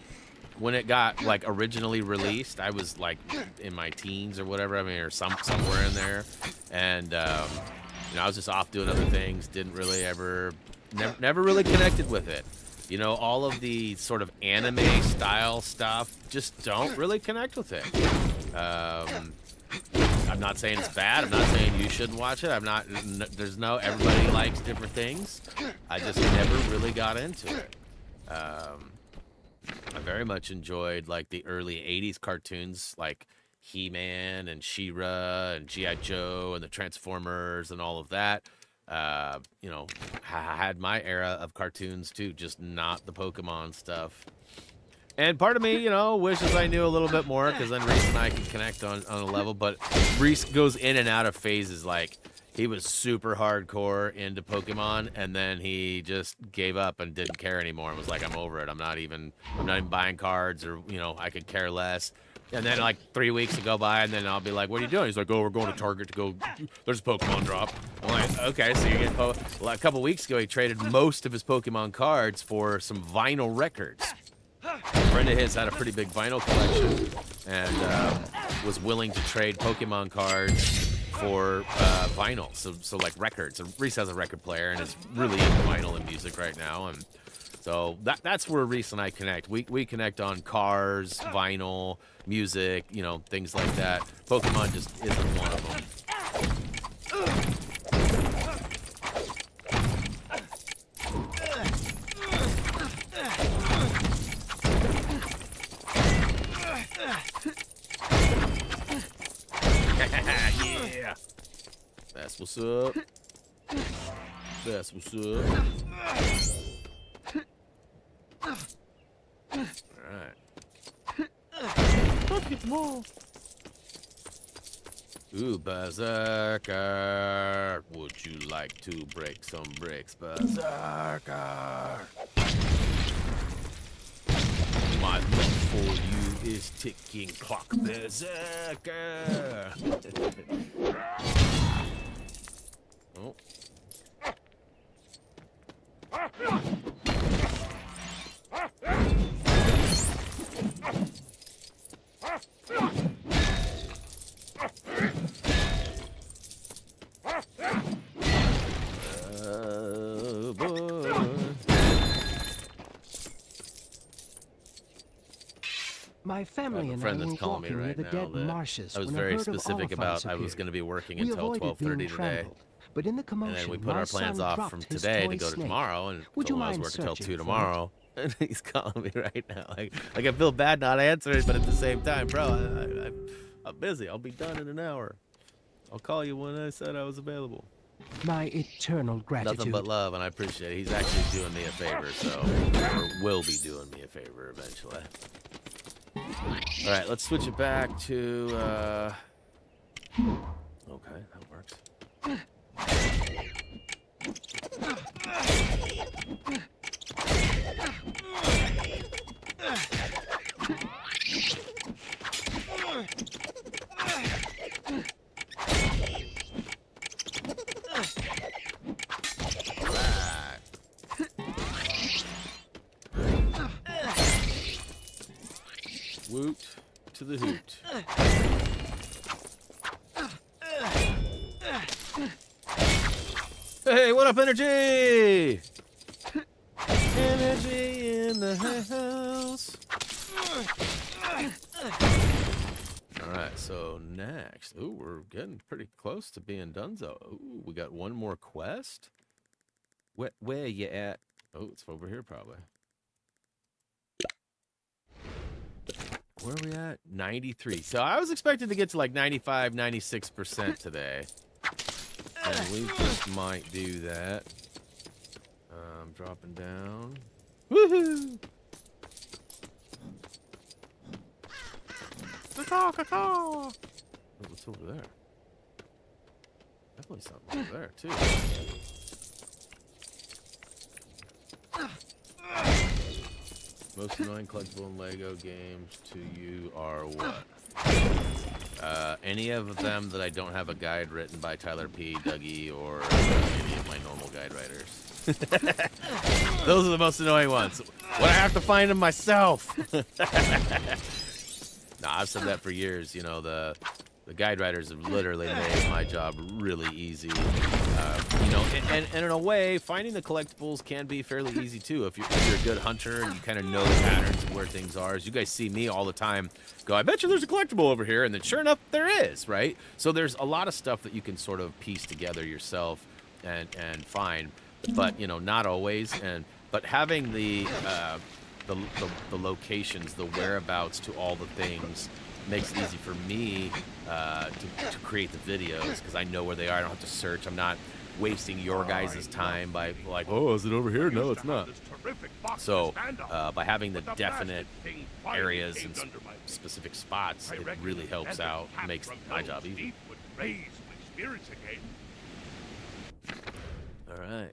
when it got like originally released. I was like in my teens or whatever. I mean, or somewhere in there, and you know, I was just off doing other things. Didn't really never really connected with it. You know, all of the sort of anime style stuff just don't really connect with it. I'm not saying it's bad. I'm not saying you shouldn't watch it. Everybody likes different things. I just never really got into it. I very much enjoyed like the early 80s cartoons like He-Man and She-Ra and G.I. Joe and the Transformers and all of that. You know, I had my era of cartoons too, just not the Pokemon stuff. And part of me, you know, wishes I knew a little bit more, because then Reese and I can connect on a level. But Reese goes in and out of phases. Like, he was super hardcore into Pokemon, and then he just gave up and didn't care anymore and was like, I'm over it. I'm not even buying cards, or, you know, I could care less. And then like 3 weeks will go by, and then I'll be like, what are you doing? He's like, oh, we're going to Target to go, there's a Pokemon drop. I'm like, okay, so you're getting well, a couple weeks ago, he traded most of his Pokemon cards for some vinyl records. A friend of his had a pretty big vinyl collection, and was willing to trade Pokemon cards for vinyl, so like records. So Reese has a record player and is really into vinyl and music right now, and so that's where Reese and I connect. We connect on cars, vinyl, music, you know, things like that. Pokemon just isn't one of them. Yeah. That's what's up. That's what's up. Alright. Ooh, Berserker. Would you like to break some bricks, Berserker? My love for you is ticking clock, Berserker. Oh. My family and I friend were that's calling me walking near right the now dead that marshes I was when a very herd of specific about. Oliphants I was appeared. going to be working We until avoided being 12:30 today, trampled, but in the commotion, and then we put my our plans son off dropped from his today toy to go to snake. tomorrow, and Would told you him I was mind working till searching 2 for it? tomorrow. And he's calling me right now, like I feel bad not answering, but at the same time, bro, I'm busy. I'll be done in an hour. I'll call you when I said I was available. My eternal gratitude. Nothing but love, and I appreciate it. He's actually doing me a favor, so, or will be doing me a favor eventually. All right, let's switch it back to, okay, that works. Woot to the hoot. Hey, what up, energy? Energy in the house. Alright, so next. Ooh, we're getting pretty close to being donezo. Ooh, we got one more quest? Where you at? Oh, it's over here probably. Where are we at? 93. So I was expecting to get to like 95, 96% today. And we just might do that. I'm dropping down. Woohoo! Caw. What's over there? Definitely something over there, too. Most annoying collectible in LEGO games to you are what? Any of them that I don't have a guide written by Tyler P, Dougie, or any of my normal guide writers. Those are the most annoying ones. When I have to find them myself. Nah, I've said that for years. You know, the guide writers have literally made my job really easy. You know, and in a way, finding the collectibles can be fairly easy too. If you're a good hunter and you kind of know the patterns of where things are. As you guys see me all the time go, I bet you there's a collectible over here, and then sure enough, there is, right? So there's a lot of stuff that you can sort of piece together yourself and find, but you know, not always. But having the locations, the whereabouts to all the things makes it easy for me to create the videos, because I know where they are. I don't have to search. I'm not wasting your guys' time by like, oh, is it over here? No, it's not. So by having the definite areas and specific spots, it really helps out, makes my job easy. All right.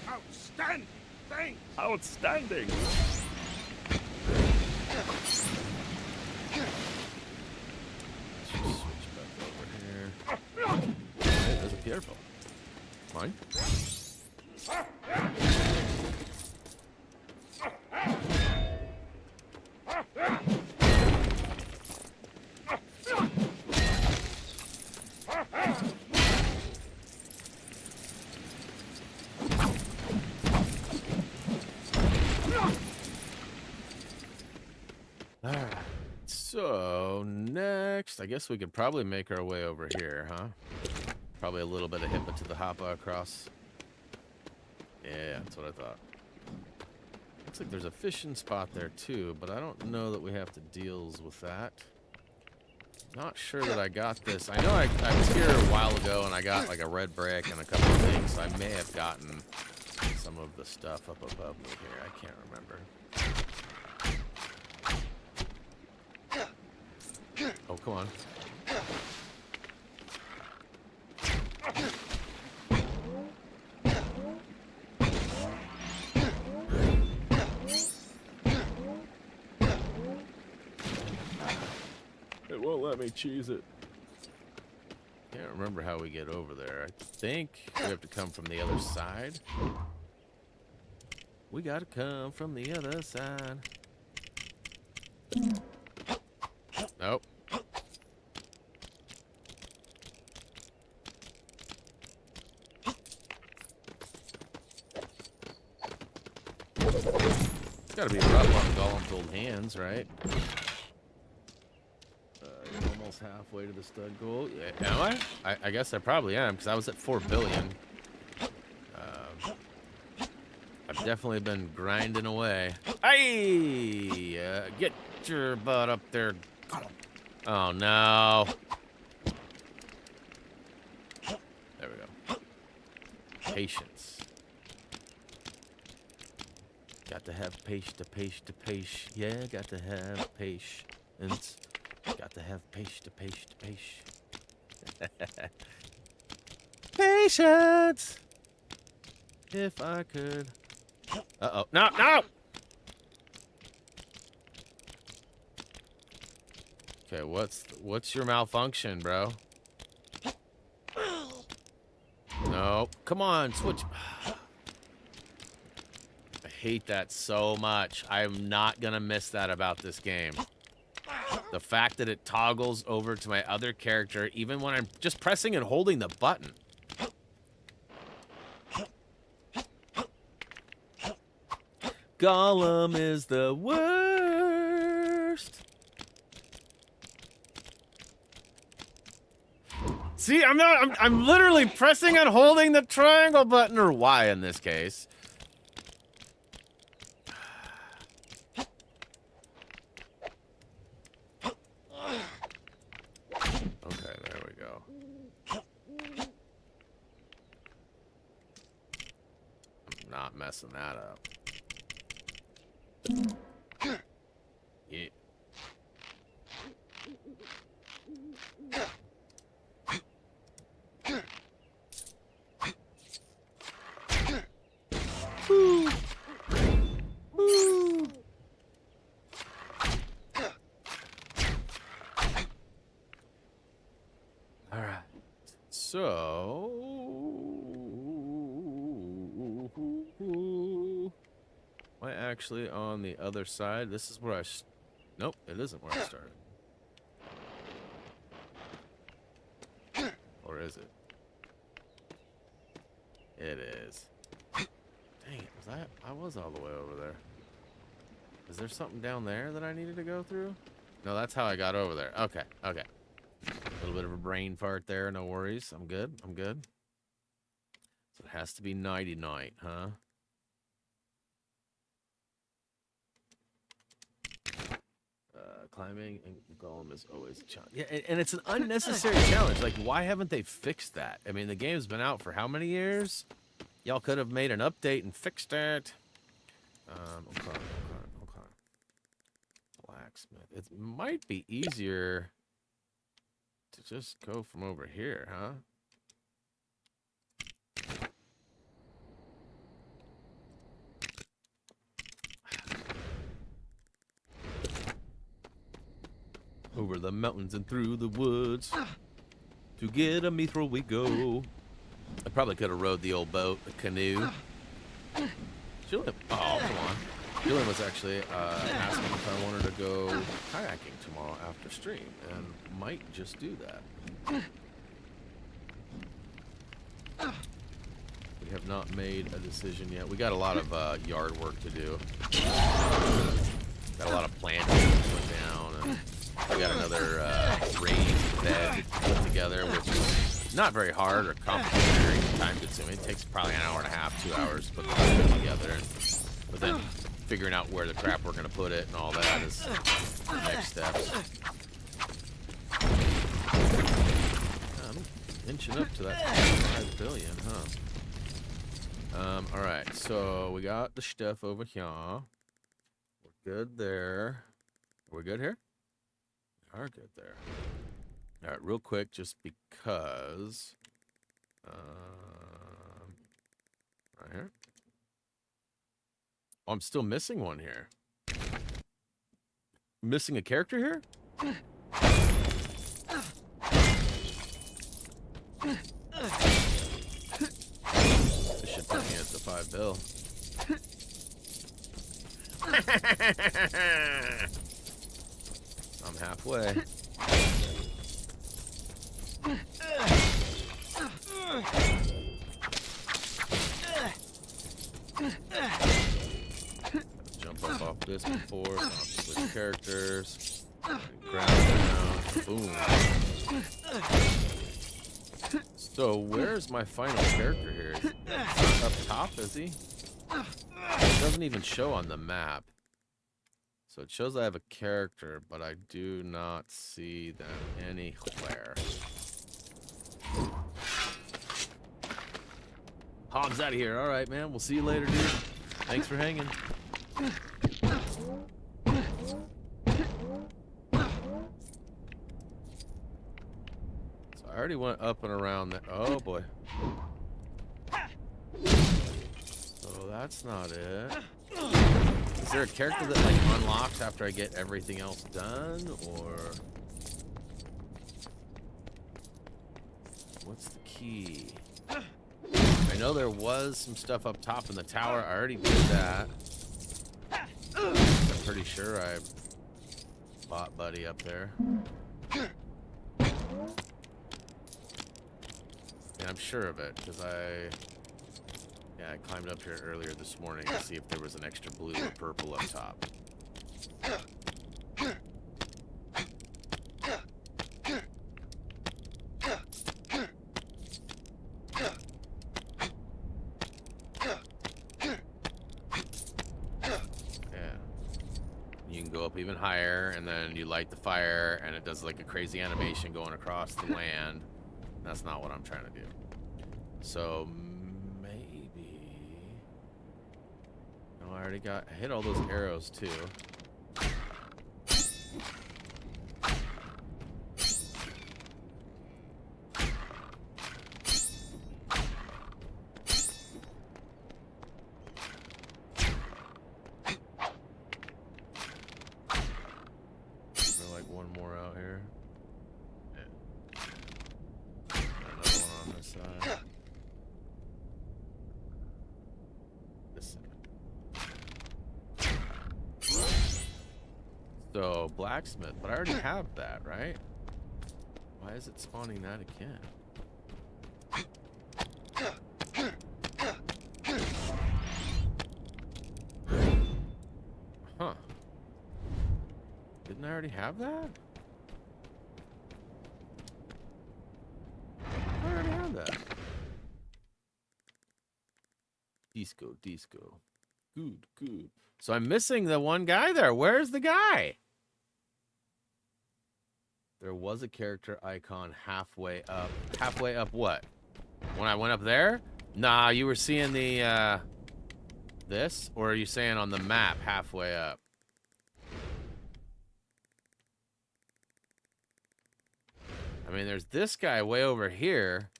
Outstanding! Thanks! Outstanding! Switch back over here. Hey, there's a Pierreful. Mine? Alright, so next, I guess we could probably make our way over here, huh? Probably a little bit of hippa to the hoppa across. Yeah, that's what I thought. Looks like there's a fishing spot there too, but I don't know that we have to deal with that. Not sure that I got this. I know I was here a while ago and I got like a red brick and a couple of things, so I may have gotten some of the stuff up above me here. I can't remember. Oh, come on. It won't let me choose it. Can't remember how we get over there. I think we have to come from the other side. We gotta come from the other side. Nope. It's gotta be rough on Gollum's old hands, right? You're almost halfway to the stud goal. Yeah, am I? I guess I probably am, because I was at 4 billion. I've definitely been grinding away. Hey! Get your butt up there. Oh, no. There we go. Patience. Got to have patience. Yeah, got to have patience. Got to have patience. Patience! If I could. Uh-oh. No, no! Okay, what's your malfunction, bro? No. Come on, switch. I hate that so much. I'm not gonna miss that about this game. The fact that it toggles over to my other character even when I'm just pressing and holding the button. Gollum is the worst. See, I'm literally pressing and holding the triangle button, or Y in this case. Okay, there we go. I'm not messing that up. Yeah. Woo. Woo. So, am I actually on the other side? This is where I... Nope, it isn't where I started. Or is it? It is. Dang it, I was all the way over there. Is there something down there that I needed to go through? No, that's how I got over there. Okay, okay. A little bit of a brain fart there, no worries. I'm good, I'm good. So it has to be nighty night, huh? Climbing and golem is always a challenge. Yeah, and it's an unnecessary challenge. Like, why haven't they fixed that? I mean, the game's been out for how many years? Y'all could have made an update and fixed it. Okay. Blacksmith. It might be easier to just go from over here, huh? Over the mountains and through the woods. To get a mithril we go. I probably could have rode the old boat, the canoe. Julian, oh, come on. Julian was actually asking if I wanted to go kayaking tomorrow after stream, and might just do that. We have not made a decision yet. We got a lot of yard work to do. Got a lot of planting to put down, and we got another raised bed to put together, which is not very hard or complicated or time consuming. It takes probably an hour and a half, 2 hours to put the bed together. But then figuring out where the crap we're going to put it and all that is the next steps. I'm inching up to that 5 billion, huh? Alright, so we got the stuff over here. We're good there. Are we good here? We are good there. Alright, real quick, just because. Right here. Oh, I'm still missing one here. Missing a character here? This should put me at the 5 bill. I'm halfway. Jump up off this before, so I'll switch characters. Ground down. Boom. So where's my final character here? Is he up top, is he? It doesn't even show on the map. So it shows I have a character, but I do not see them anywhere. Hobbs out of here. All right, man. We'll see you later, dude. Thanks for hanging. So I already went up and around there. Oh, boy. So that's not it. Is there a character that, like, unlocks after I get everything else done, or... What's the key? I know there was some stuff up top in the tower. I already did that. I'm pretty sure I bought Buddy up there. Yeah, I'm sure of it, because I climbed up here earlier this morning to see if there was an extra blue or purple up top. Even higher, and then you light the fire and it does like a crazy animation going across the land. That's not what I'm trying to do. So maybe... No, I hit all those arrows too. my side. This side. So, blacksmith, but I already have that, right? Why is it spawning that again? Huh. Didn't I already have that? I already have that. Disco. Good. So I'm missing the one guy there. Where's the guy? There was a character icon halfway up. Halfway up what? When I went up there? Nah, you were seeing the, this? Or are you saying on the map halfway up? I mean, there's this guy way over here.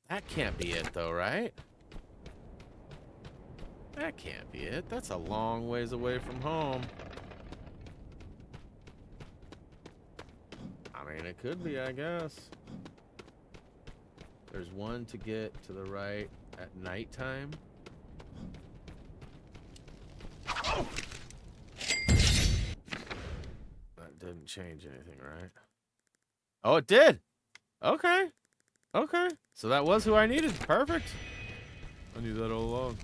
That can't be it, though, right? That can't be it. That's a long ways away from home. I mean, it could be, I guess. There's one to get to the right at nighttime. That didn't change anything, right? Oh, it did. Okay. Okay. So that was who I needed. Perfect. I knew that all along.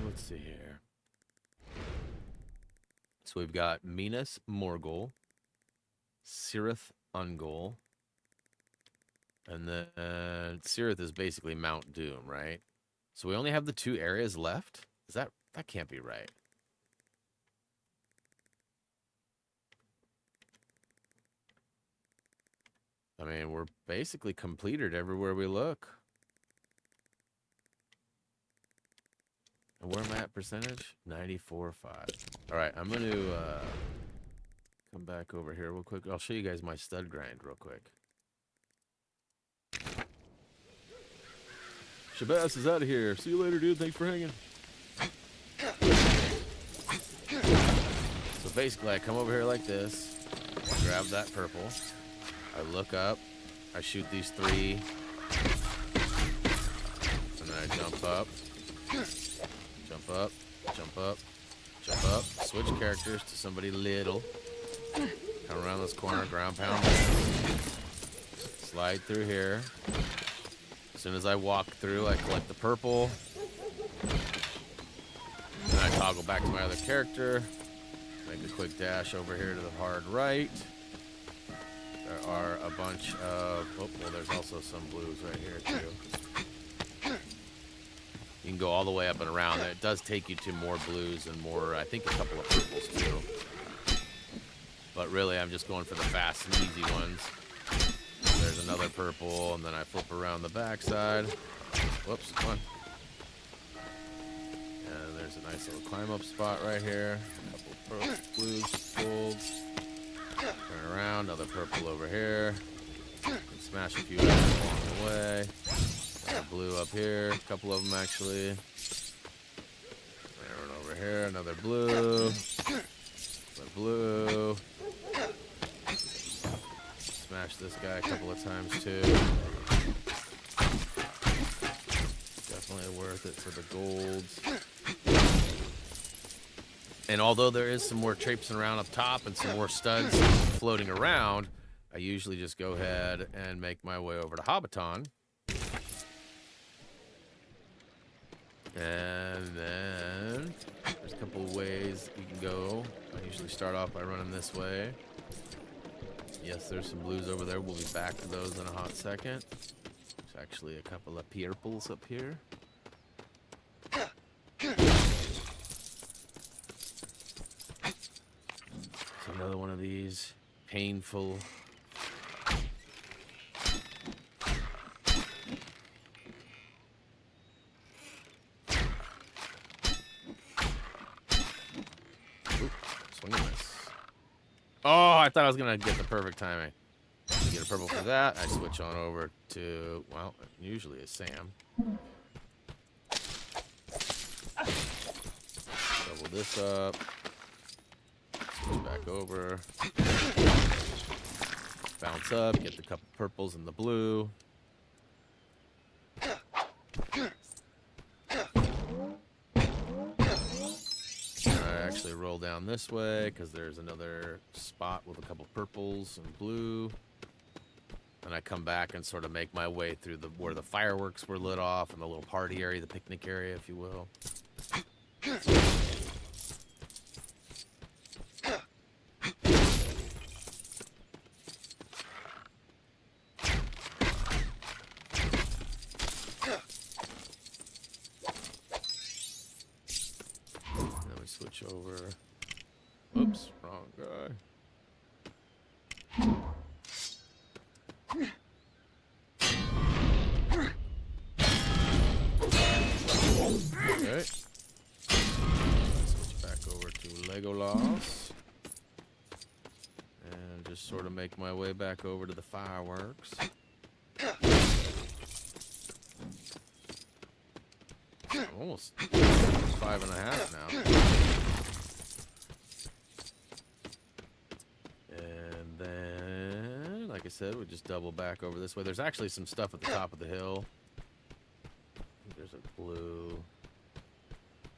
Let's see here. So we've got Minas Morgul, Cirith Ungol, and then Cirith is basically Mount Doom, right? So we only have the 2 areas left? Is that can't be right. I mean, we're basically completed everywhere we look. And where am I at percentage? 94.5. All right, I'm going to come back over here real quick. I'll show you guys my stud grind real quick. Shabazz is out of here. See you later, dude. Thanks for hanging. So basically, I come over here like this, grab that purple, I look up, I shoot these 3, and then I jump up. Jump up, jump up, jump up, switch characters to somebody little. Come around this corner, ground pound. Slide through here. As soon as I walk through, I collect the purple. Then I toggle back to my other character. Make a quick dash over here to the hard right. There are a bunch of... Oh, well, there's also some blues right here, too. You can go all the way up and around. It does take you to more blues and more, I think, a couple of purples, too. But really, I'm just going for the fast and easy ones. There's another purple, and then I flip around the backside. Whoops, come on. And there's a nice little climb-up spot right here. A couple of purple, blues, golds. Turn around, another purple over here. And smash a few along the way. Another blue up here, a couple of them actually. One over here, another blue. Another blue. Smash this guy a couple of times too. Definitely worth it for the golds. And although there is some more traipsing around up top and some more studs floating around, I usually just go ahead and make my way over to Hobbiton. And then there's a couple of ways you can go. I usually start off by running this way. Yes, there's some blues over there. We'll be back to those in a hot second. There's actually a couple of purples up here. So another one of these painful. Oh, I thought I was going to get the perfect timing. To get a purple for that, I switch on over to, well, usually it's Sam. Double this up. Switch back over. bounce up, get the couple purples and the blue. And I actually roll down this way because there's another spot with a couple purples and blue. And I come back and sort of make my way through where the fireworks were lit off and the little party area, the picnic area, if you will. Then we switch over. Oops, wrong guy. Okay. Switch back over to Legolas. And just sort of make my way back over to the fireworks. Almost 5.5 now. And then, like I said, we just double back over this way. There's actually some stuff at the top of the hill. There's a blue,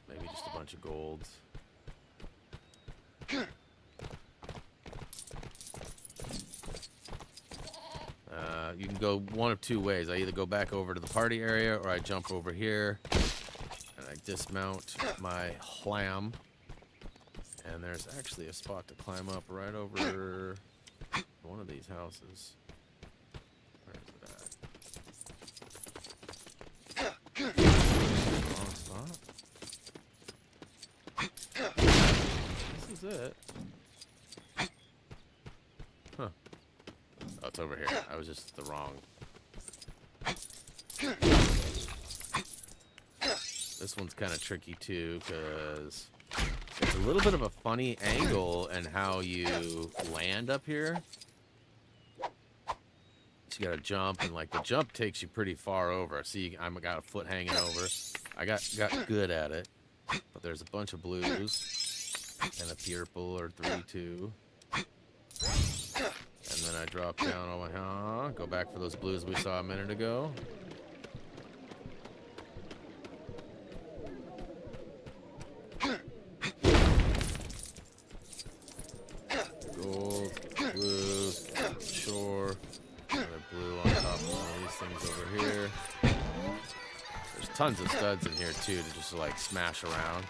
maybe just a bunch of golds. You can go one of two ways. I either go back over to the party area or I jump over here and I dismount my Helm. And there's actually a spot to climb up right over one of these houses. Where is it at? Wrong spot. This is it. Huh. Oh, it's over here. I was just the wrong. This one's kind of tricky too, because it's a little bit of a funny angle and how you land up here. So you gotta jump, and like the jump takes you pretty far over. See, I got a foot hanging over. I got good at it, but there's a bunch of blues and a purple or 3-2. And then I drop down on my go back for those blues we saw a minute ago. Gold, blues, shore, another blue on top of one of these things over here. There's tons of studs in here too to just like smash around.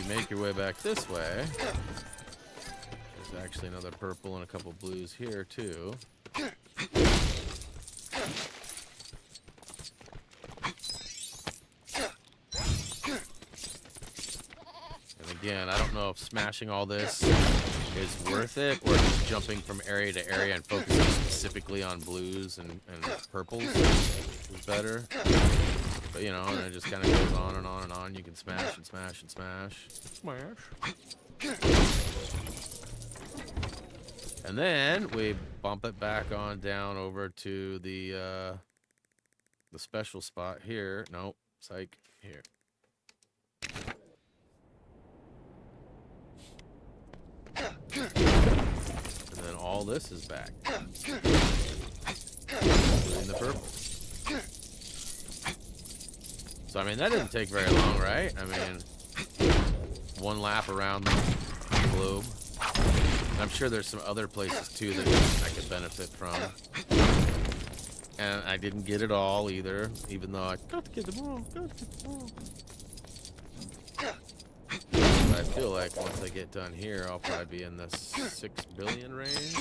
Make your way back this way. There's actually another purple and a couple blues here too. And again, I don't know if smashing all this is worth it or just jumping from area to area and focusing specifically on blues and purples is better. But, you know, and it just kind of goes on and on and on. You can smash and smash and smash. Smash. And then we bump it back on down over to the special spot here. Nope. Psych. Here. And then all this is back. Including the purple. So, I mean, that didn't take very long, right? I mean, one lap around the globe. I'm sure there's some other places, too, that I could benefit from. And I didn't get it all, either, even though I got to get them all, But I feel like once I get done here, I'll probably be in the 6 billion range.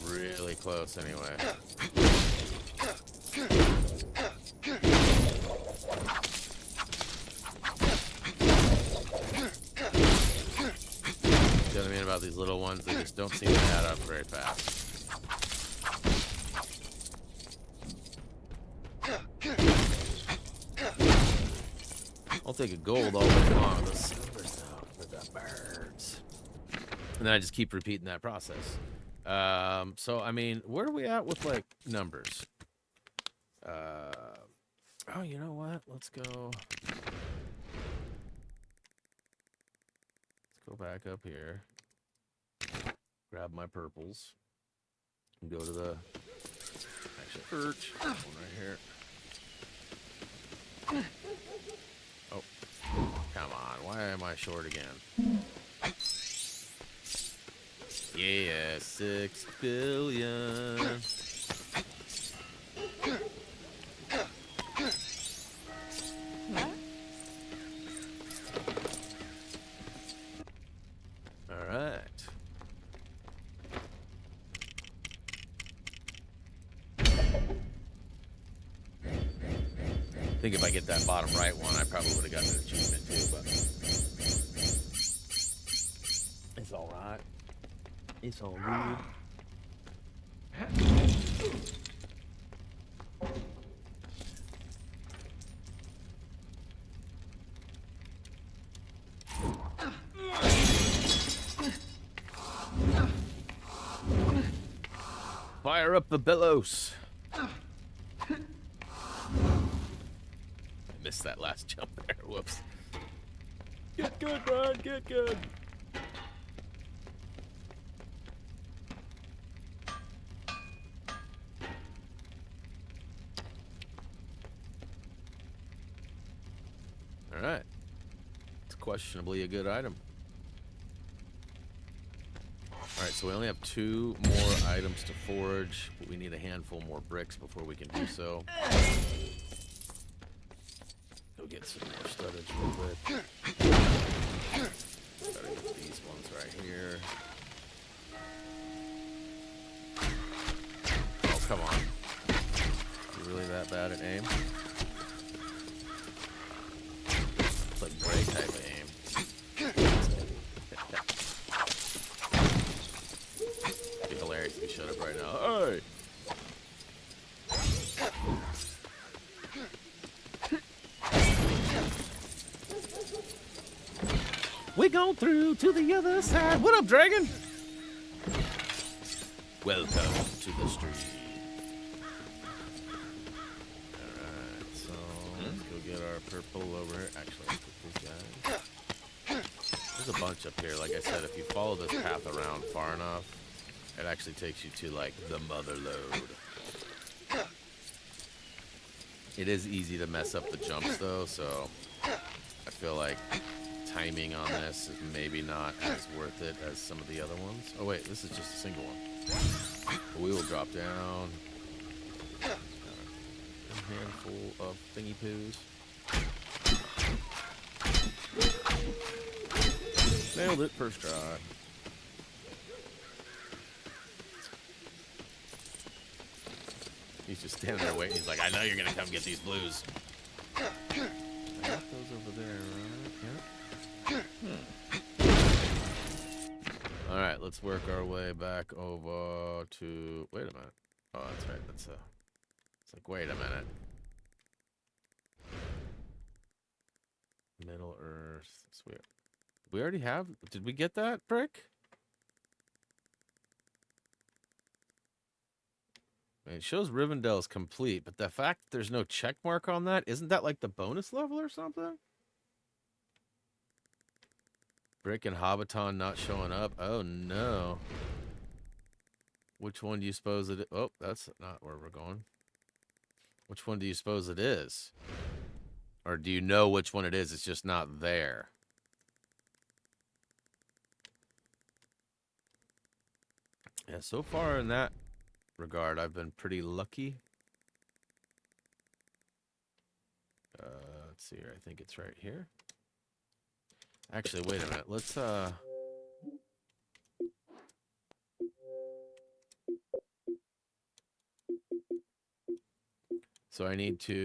Really close anyway. You know what I mean about these little ones? They just don't seem to add up very fast. I'll take a gold all day long. The silver stuff for the birds. And then I just keep repeating that process. So, I mean, where are we at with, like, numbers? Oh, you know what? Let's go back up here. Grab my purples. And go to the... Actually, perch. One right here. Oh. Come on. Why am I short again? Yeah, 6 billion. All right. I think if I get that bottom right one, I probably would have gotten an achievement too, but it's all right. It's all good. Fire up the bellows. I missed that last jump there. Whoops. Get good, Brian. Get good. All right. It's questionably a good item. All right, so we only have 2 more items to forge, but we need a handful more bricks before we can do so. Go get some more studdage real quick. Starting with these ones right here. Oh, come on. You really that bad at aim? It's like Gray type of aim. It'd be hilarious if you showed up right now. Hey! We go through to the other side. What up, dragon? Welcome to the street. Alright, so let's go get our purple over here. Actually, let's put these guys. There's a bunch up here. Like I said, if you follow this path around far enough, it actually takes you to, like, the mother lode. It is easy to mess up the jumps, though, so I feel like timing on this is maybe not as worth it as some of the other ones. Oh wait, this is just a single one. But we will drop down a handful of thingy poos. Nailed it first try. He's just standing there waiting. He's like, I know you're gonna come get these blues. I got those over there, right? Yeah. Alright, let's work our way back over to... Wait a minute. Oh, that's right. That's a... It's like, wait a minute. Middle Earth. Sweet. We already have... Did we get that, Brick? It shows Rivendell's complete, but the fact that there's no check mark on that, isn't that like the bonus level or something? Brick and Hobbiton not showing up. Oh, no. Which one do you suppose it is? Oh, that's not where we're going. Which one do you suppose it is? Or do you know which one it is? It's just not there. Yeah, so far in that regard, I've been pretty lucky. Let's see here. I think it's right here. Actually, wait a minute. Let's, So I need to...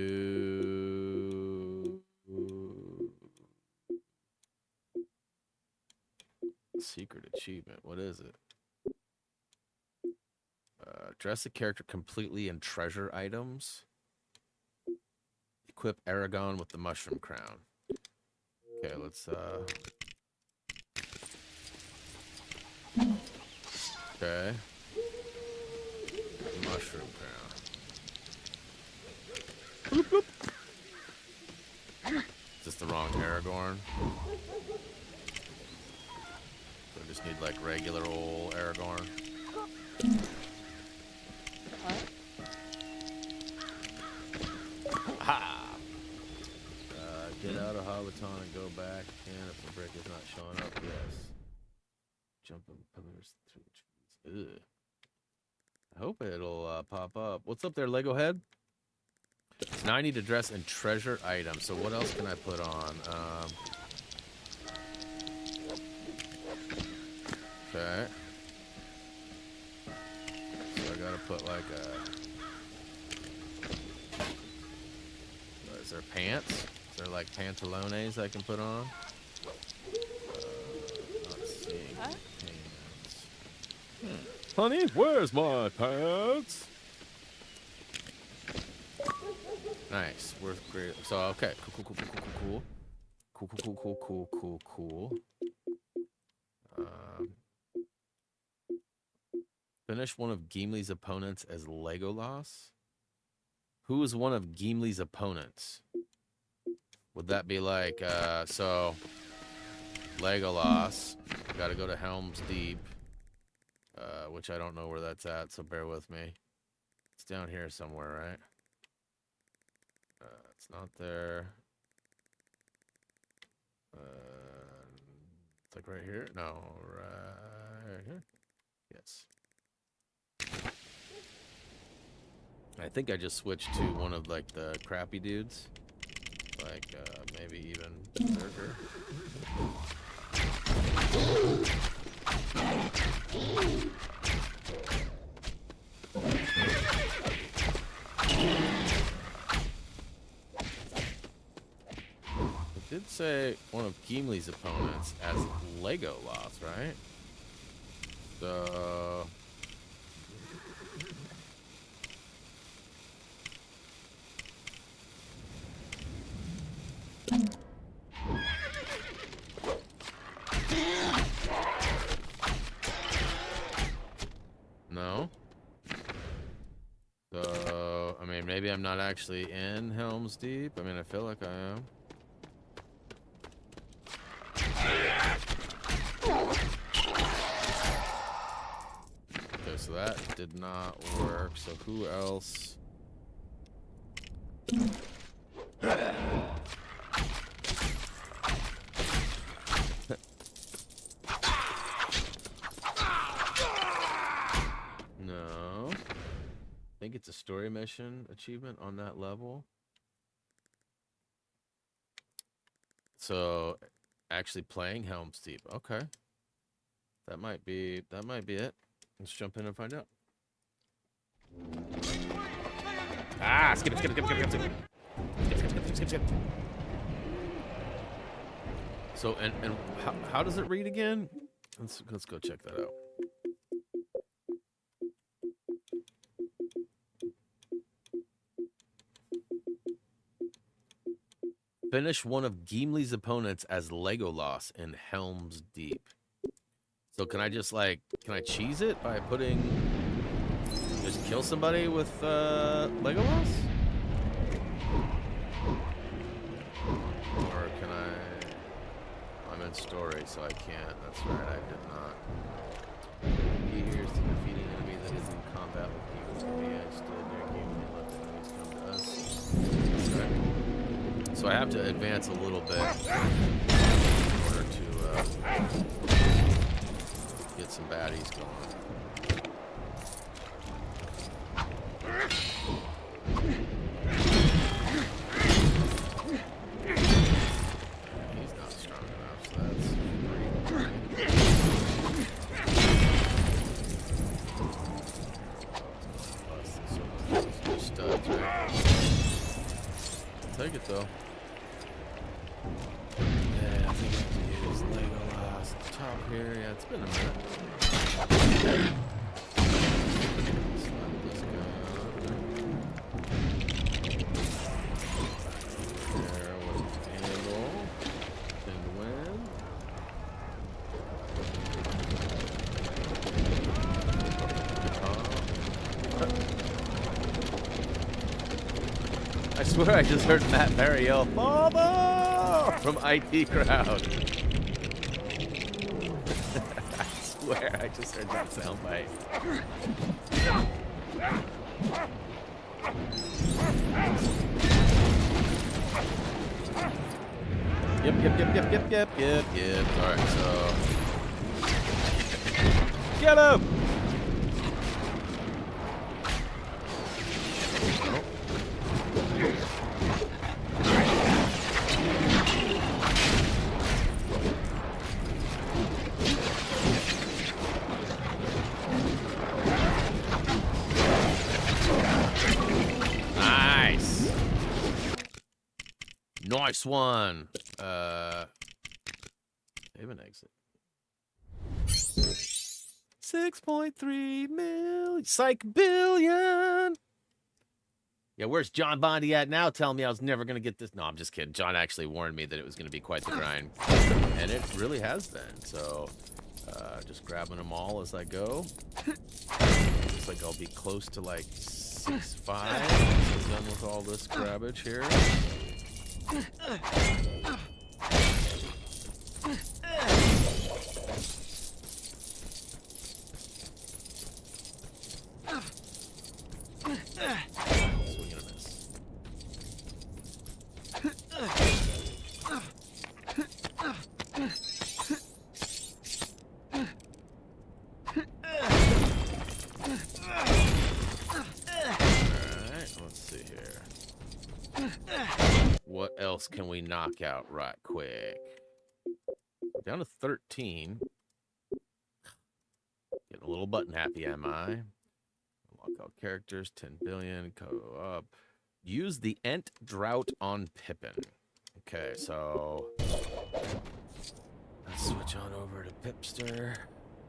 Secret achievement. What is it? Dress a character completely in treasure items. Equip Aragon with the mushroom crown. Okay, let's okay. Mushroom crown. Boop, boop. Is this the wrong Aragorn? So I just need like regular old Aragorn. Ha! Get out of Hobbiton and go back. And if the brick is not showing up, yes. Jump on pillars through trees. Ugh. I hope it'll pop up. What's up there, Lego head? Now I need to dress and treasure items. So what else can I put on? Okay. So I gotta put like a... Is there pants? Is there like pantalones I can put on? Not seeing pants. Honey, where's my pants? Nice. We're great. So okay, cool. Finish one of Gimli's opponents as Legolas. Who is one of Gimli's opponents? Would that be like so? Legolas. Got to go to Helm's Deep, which I don't know where that's at. So bear with me. It's down here somewhere, right? It's not there. It's like right here. No, right here. Yes. I think I just switched to one of like the crappy dudes, like maybe even Berserker. It did say one of Gimli's opponents as Legolas, right? So. No. So, I mean, maybe I'm not actually in Helm's Deep. I mean, I feel like I am. Okay, so that did not work. So who else? No. I think it's a story mission achievement on that level. So actually playing Helm's Deep. Okay. That might be it. Let's jump in and find out. Ah, skip it. So and how does it read again? Let's go check that out. Finish one of Gimli's opponents as Legolas in Helm's Deep. So can I just like, can I cheese it by putting, just kill somebody with Legolas? Or can I, I'm in story so I can't, that's right, I did not. Here's to defeating an enemy that is in combat with you. I stood there, Gimli, let the enemies come to us. Okay. So I have to advance a little bit in order to get some baddies going. He's not strong enough, so that's great. Studs, right? I'll take it though. Yeah, I think I have to use Legolas at the top here. Yeah, it's been a minute. Let's let this go. There with the angle. Then I swear I just heard Matt Berry yell, "Mama!" from IT Crowd. I swear I just heard that soundbite. Yep. Alright, so. Get him! Nice. Nice one. Save and exit. 6.3 million. Psych billion. Yeah, where's John Bondi at now? Telling me I was never going to get this. No, I'm just kidding. John actually warned me that it was going to be quite the grind. And it really has been. So, just grabbing them all as I go. Looks like I'll be close to like 6.5. I'm done with all this grabbage here. Swing and a miss. Alright, let's see here. What else can we knock out right quick? Down to 13. Getting a little button happy, am I? Lockout characters, 10 billion, co-op. Use the Ent Drought on Pippin. Okay, so let's switch on over to Pipster.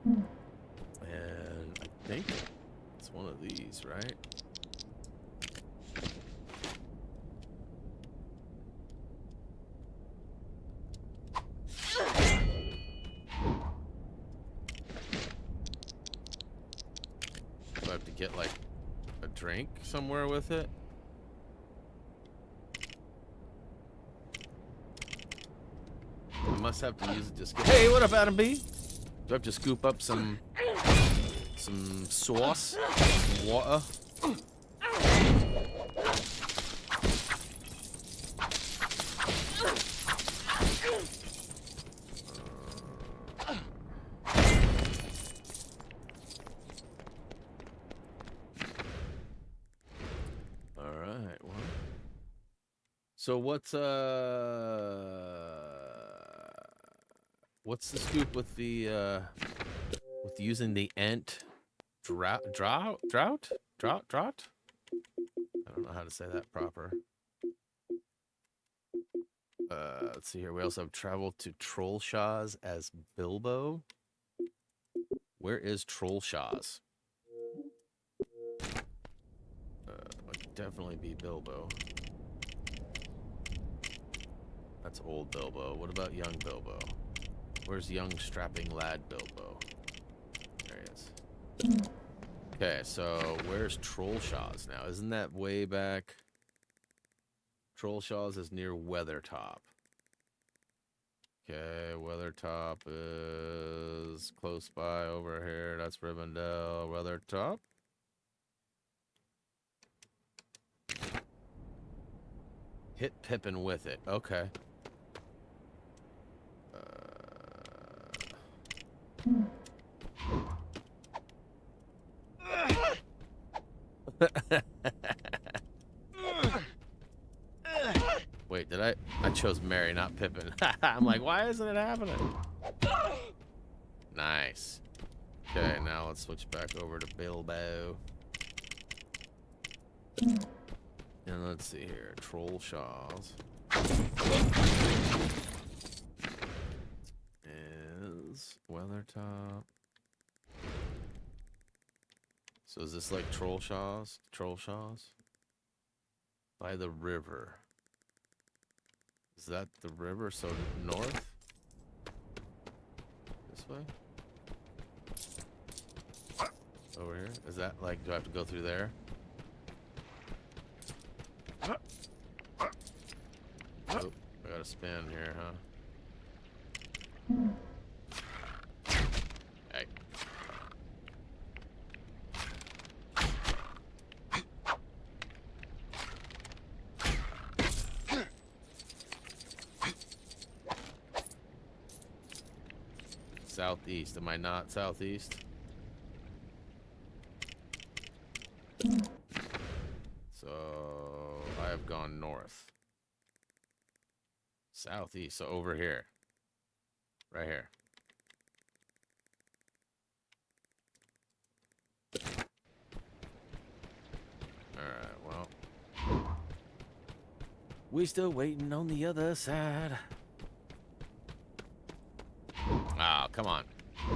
And I think it's one of these, right? Do I have to get like a drink somewhere with it? I must have to use it to scoop. Hey, what up, Adam B? Do I have to scoop up some sauce, some water? So what's the scoop with the with using the Ent drought? I don't know how to say that proper. Let's see here. We also have traveled to Trollshaws as Bilbo. Where is Trollshaws? Would definitely be Bilbo. That's old Bilbo. What about young Bilbo? Where's young strapping lad Bilbo? There he is. Okay, so where's Trollshaws now? Isn't that way back? Trollshaws is near Weathertop. Okay, Weathertop is close by over here. That's Rivendell. Weathertop. Hit Pippin with it. Okay. Wait, did I chose Mary, not Pippin. I'm like, why isn't it happening? Nice. Okay, now let's switch back over to Bilbo. And let's see here, Trollshaws is Weathertop. So is this like Trollshaws? Trollshaws? By the river. Is that the river? So north? This way? Over here? Is that like, do I have to go through there? spin here, huh? Hey. Southeast. Am I not southeast? So I have gone north. Southeast. So over here. Right here. Alright, well. We still waiting on the other side. Ah, come on. I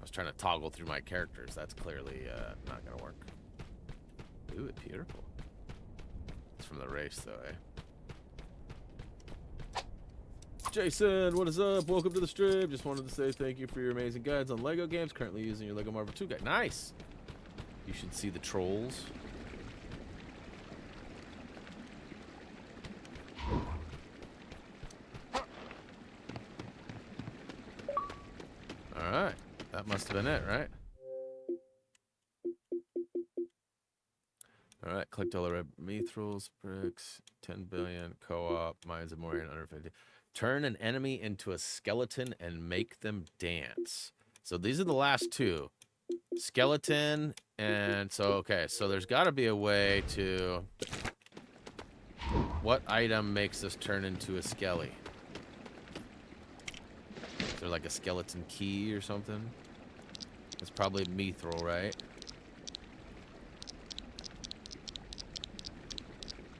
was trying to toggle through my characters. That's clearly not gonna work. Ooh, it's beautiful. It's from the race, though, eh? Jason, what is up? Welcome to the stream. Just wanted to say thank you for your amazing guides on LEGO games. Currently using your LEGO Marvel 2 guide. Nice! You should see the trolls. Alright. That must have been it, right? Alright, clicked all the red mithrils, bricks, 10 billion, co-op, mines of Morian, under 50. Turn an enemy into a skeleton and make them dance. So these are the last two. Skeleton, and so, okay, so there's got to be a way to... What item makes us turn into a skelly? Is there like a skeleton key or something? It's probably mithril, right?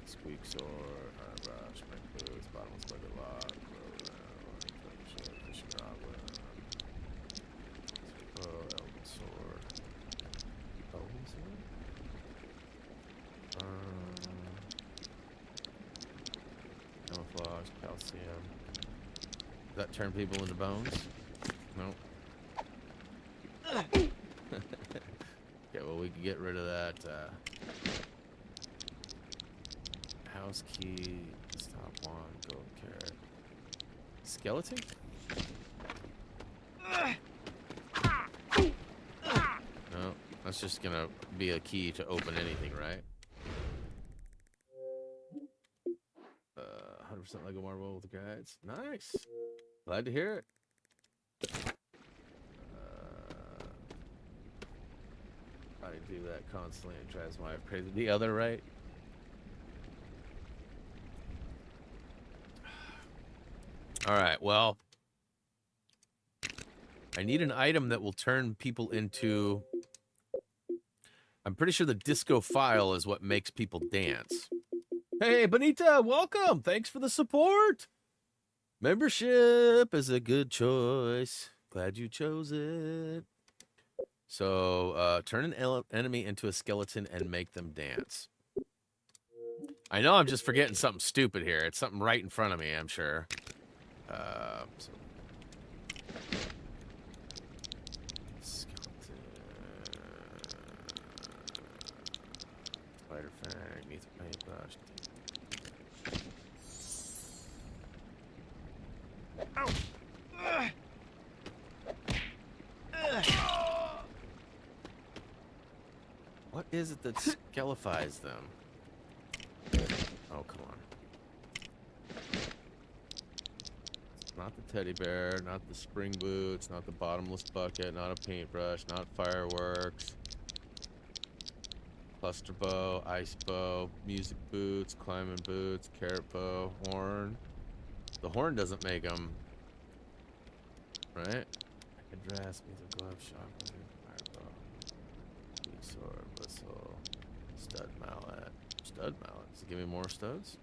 Squeak sword, iron brush, spring boots, bottomless bucket lock, fishing goblin, elven sword. Elven sword? Camouflage, calcium. Does that turn people into bones? No. Okay, well, we can get rid of that house key, stop one, gold carrot. Skeleton? No, that's just gonna be a key to open anything, right? 100% Lego Marvel with the guides. Nice. Glad to hear it. I do that constantly and tries my praise the other, right? All right, well, I need an item that will turn people into... I'm pretty sure the disco file is what makes people dance. Hey, Bonita, welcome. Thanks for the support. Membership is a good choice. Glad you chose it. So, turn an enemy into a skeleton and make them dance. I know I'm just forgetting something stupid here. It's something right in front of me, I'm sure. So. Skeleton. Spider fang, needs a paintbrush. Ow! What is it that skelefies them? Oh, come on. It's not the teddy bear, not the spring boots, not the bottomless bucket, not a paintbrush, not fireworks. Cluster bow, ice bow, music boots, climbing boots, carrot bow, horn. The horn doesn't make them, right? Dress, music glove, shotgun, fireball, big sword, whistle, stud mallet. Stud mallet. Does it give me more studs?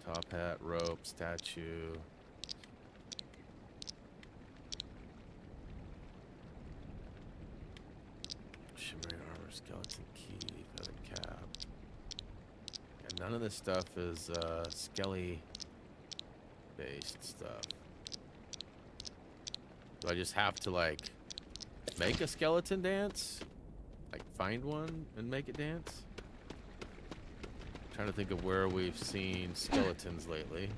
Top hat, rope, statue. Shimmering armor, skeleton key, feathered cap. And none of this stuff is skelly-based stuff. Do I just have to, like, make a skeleton dance? Like, find one and make it dance? I'm trying to think of where we've seen skeletons lately.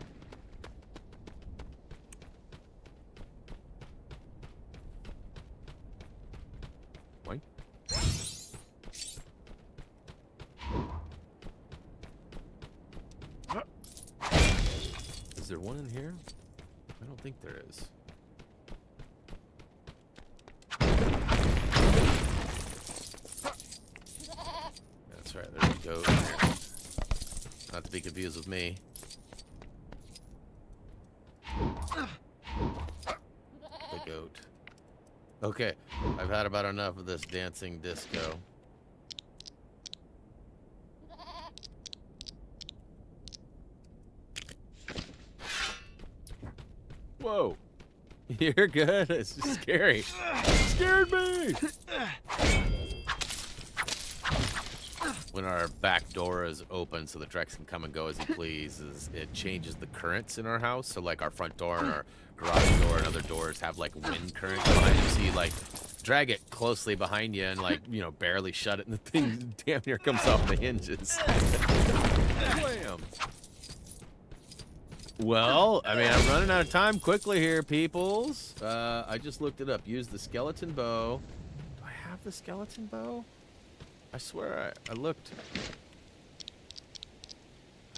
there one in here? I don't think there is. That's right, there's a goat in here. Not to be confused with me. The goat. Okay, I've had about enough of this dancing disco. Whoa. You're good. It's just scary. It scared me. When our back door is open so the Drex can come and go as he pleases, it changes the currents in our house. So like our front door and our garage door and other doors have like wind currents behind you. So you like drag it closely behind you and like, you know, barely shut it and the thing damn near comes off the hinges. Wham. Well, I mean, I'm running out of time quickly here, peoples. I just looked it up. Use the skeleton bow. Do I have the skeleton bow? I swear I looked.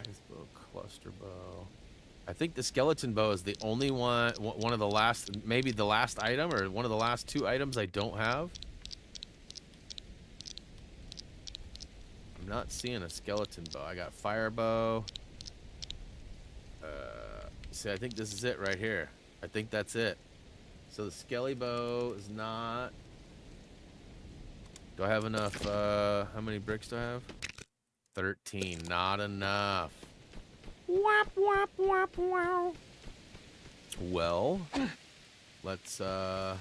Ice bow, cluster bow. I think the skeleton bow is the only one of the last, maybe the last item or one of the last 2 items I don't have. I'm not seeing a skeleton bow. I got fire bow. See, I think this is it right here. I think that's it. So the skelly bow is not. Do I have enough? How many bricks do I have? 13. Not enough. Wap, wap, wap, wow. Well, let's take a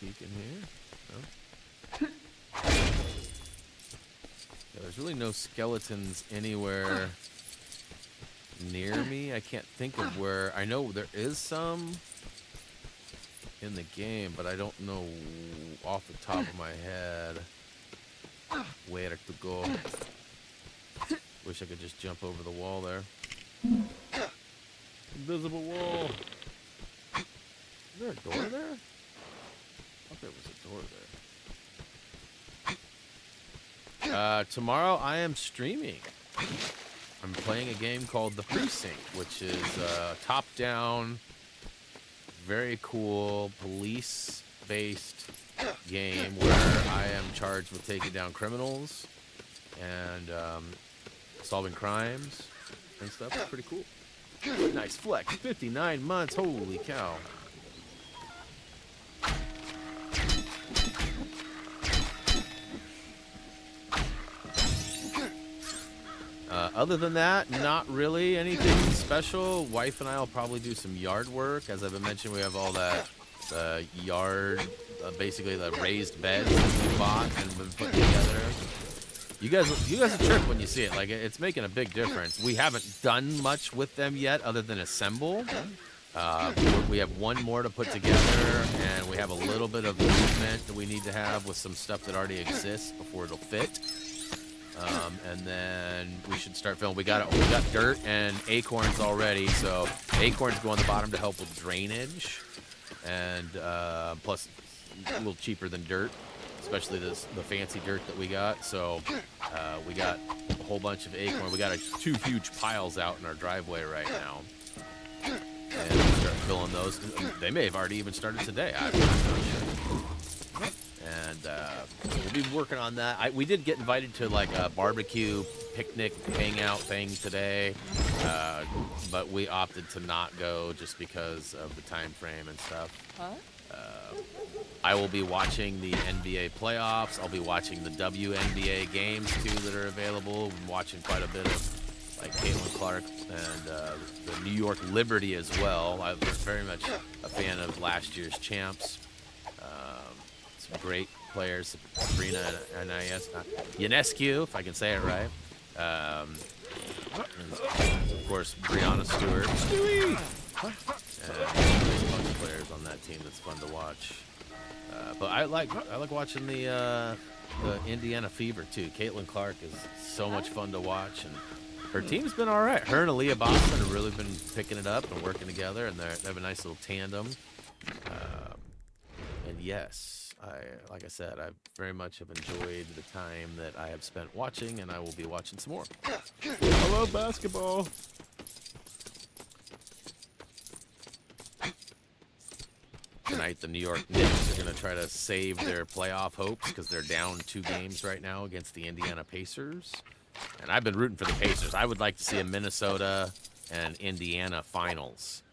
peek in here. No? Yeah, there's really no skeletons anywhere near me. I can't think of where. I know there is some in the game, but I don't know off the top of my head where to go. Wish I could just jump over the wall there. Invisible wall. Is there a door there? I thought there was a door there. Tomorrow I am streaming. I'm playing a game called The Precinct, which is a top-down, very cool, police-based game where I am charged with taking down criminals and solving crimes and stuff. It's pretty cool. Nice flex. 59 months. Holy cow. Other than that, not really anything special. Wife and I will probably do some yard work. As I've been mentioning, we have all that yard, basically the raised beds that we bought and been put together. You guys will trip when you see it. Like, it's making a big difference. We haven't done much with them yet other than assemble. We have one more to put together, and we have a little bit of movement that we need to have with some stuff that already exists before it'll fit. And then we should start filming. We got dirt and acorns already, so acorns go on the bottom to help with drainage, and plus a little cheaper than dirt, especially the fancy dirt that we got. So we got a whole bunch of acorn. We got 2 huge piles out in our driveway right now, and we'll start filling those. They may have already even started today. I'm not sure. And we'll be working on that. We did get invited to like a barbecue picnic hangout thing today, but we opted to not go just because of the time frame and stuff. I will be watching the NBA playoffs. I'll be watching the WNBA games too that are available. I'm watching quite a bit of like Caitlin Clark and the New York Liberty as well. I'm very much a fan of last year's champs. Great players, Sabrina and Ionescu, if I can say it right. And of course, Brianna Stewart. And there's a bunch of players on that team that's fun to watch. But I like watching the Indiana Fever too. Caitlin Clark is so much fun to watch, and her team's been all right. Her and Aaliyah Boston have really been picking it up and working together, and they have a nice little tandem. And yes. Like I said, I very much have enjoyed the time that I have spent watching, and I will be watching some more. I love basketball. tonight the New York Knicks are going to try to save their playoff hopes because they're down 2 games right now against the Indiana Pacers. And I've been rooting for the Pacers. I would like to see a Minnesota and Indiana finals.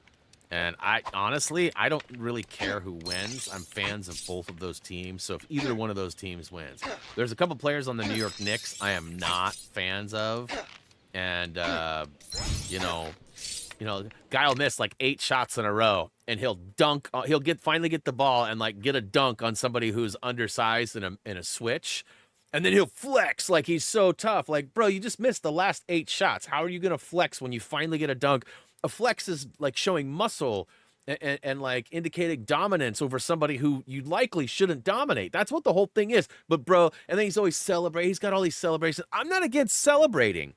And honestly, I don't really care who wins. I'm fans of both of those teams. So if either one of those teams wins, there's a couple players on the New York Knicks I am not fans of. And, you know, guy will miss like 8 shots in a row, and he'll dunk. He'll finally get the ball and like get a dunk on somebody who's undersized in a switch, and then he'll flex like he's so tough. Like, bro, you just missed the last 8 shots. How are you gonna flex when you finally get a dunk? A flex is like showing muscle and like indicating dominance over somebody who you likely shouldn't dominate. That's what the whole thing is. But bro, and then he's always celebrating. He's got all these celebrations. I'm not against celebrating.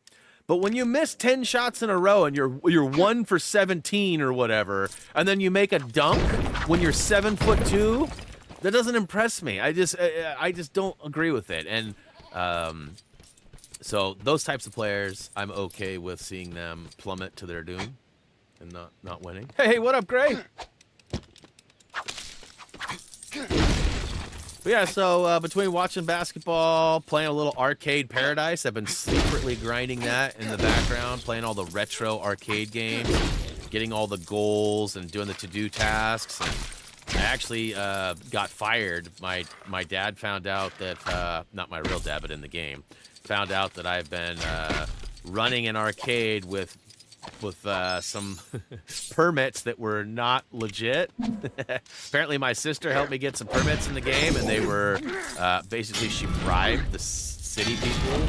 But when you miss 10 shots in a row and you're 1 for 17 or whatever, and then you make a dunk when you're 7'2", that doesn't impress me. I just don't agree with it. And so those types of players, I'm okay with seeing them plummet to their doom and not winning. Hey, what up, Gray? But yeah, so between watching basketball, playing a little Arcade Paradise, I've been secretly grinding that in the background, playing all the retro arcade games, getting all the goals and doing the to-do tasks. And I actually got fired. My dad found out that, not my real dad, but in the game, found out that I've been running an arcade with some permits that were not legit. Apparently my sister helped me get some permits in the game, and they were basically, she bribed the city people,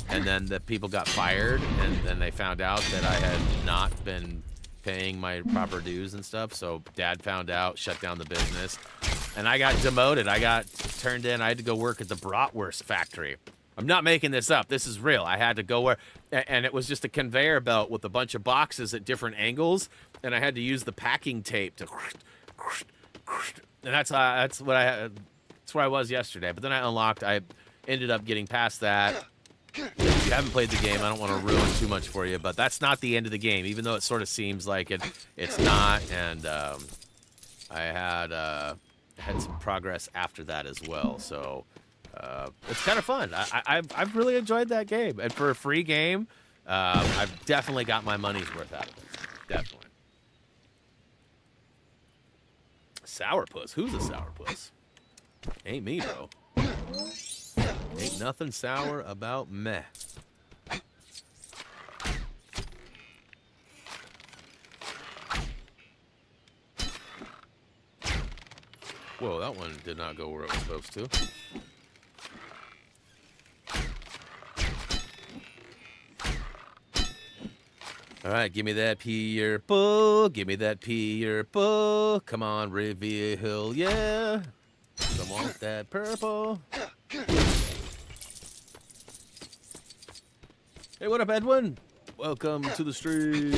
and then the people got fired, and then they found out that I had not been paying my proper dues and stuff. So dad found out, shut down the business, and I got demoted. I got turned in. I had to go work at the bratwurst factory. I'm not making this up. This is real. I had to go where, and it was just a conveyor belt with a bunch of boxes at different angles, and I had to use the packing tape to, and that's what I had. That's where I was yesterday. But then I unlocked. I ended up getting past that. If you haven't played the game, I don't want to ruin too much for you, but that's not the end of the game, even though it sort of seems like it. It's not, and I had some progress after that as well. So. It's kind of fun. I've really enjoyed that game, and for a free game, I've definitely got my money's worth out of it. Definitely. Sourpuss? Who's a sourpuss? Ain't me, bro. Ain't nothing sour about meh. Whoa, that one did not go where it was supposed to. All right, give me that purple. Give me that purple. Come on, reveal, yeah. I want that purple. Hey, what up, Edwin? Welcome to the stream.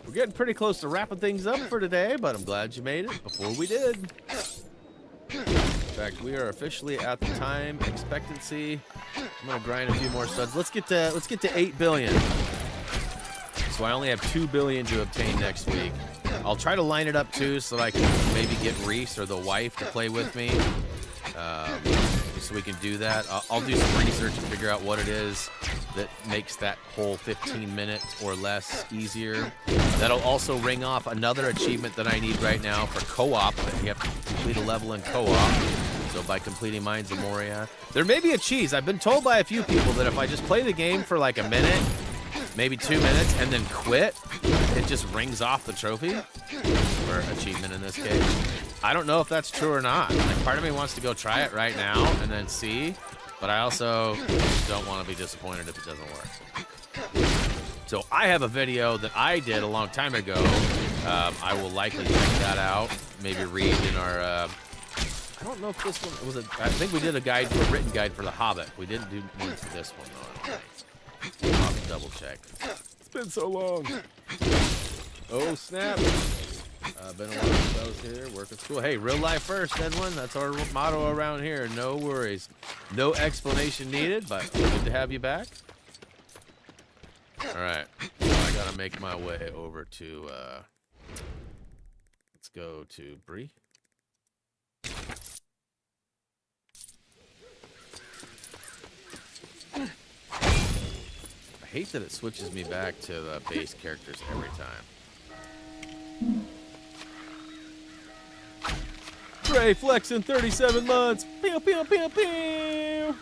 We're getting pretty close to wrapping things up for today, but I'm glad you made it before we did. In fact, we are officially at the time expectancy. I'm gonna grind a few more studs. Let's get to 8 billion. So I only have 2 billion to obtain next week. I'll try to line it up too, so that I can maybe get Reese or the wife to play with me, so we can do that. I'll do some research and figure out what it is that makes that whole 15-minute or less easier. That'll also ring off another achievement that I need right now for co-op. You have to complete a level in co-op. So by completing Mines of Moria, there may be a cheese. I've been told by a few people that if I just play the game for like a minute, maybe 2 minutes, and then quit, it just rings off the trophy, or achievement in this case. I don't know if that's true or not. Like, part of me wants to go try it right now and then see, but I also don't want to be disappointed if it doesn't work. So I have a video that I did a long time ago. I will likely check that out. Maybe read in our, I don't know if this one was I think we did a written guide for The Hobbit. We didn't do one for this one, though. I'll have to double check. It's been so long. Oh, snap. Been a while since I was here, working school. Hey, real life first, Edwin. That's our motto around here. No worries. No explanation needed, but good to have you back. All right. So I got to make my way over to, let's go to Bree. I hate that it switches me back to the base characters every time. Gray flexing 37 months. Pew, pew, pew, pew.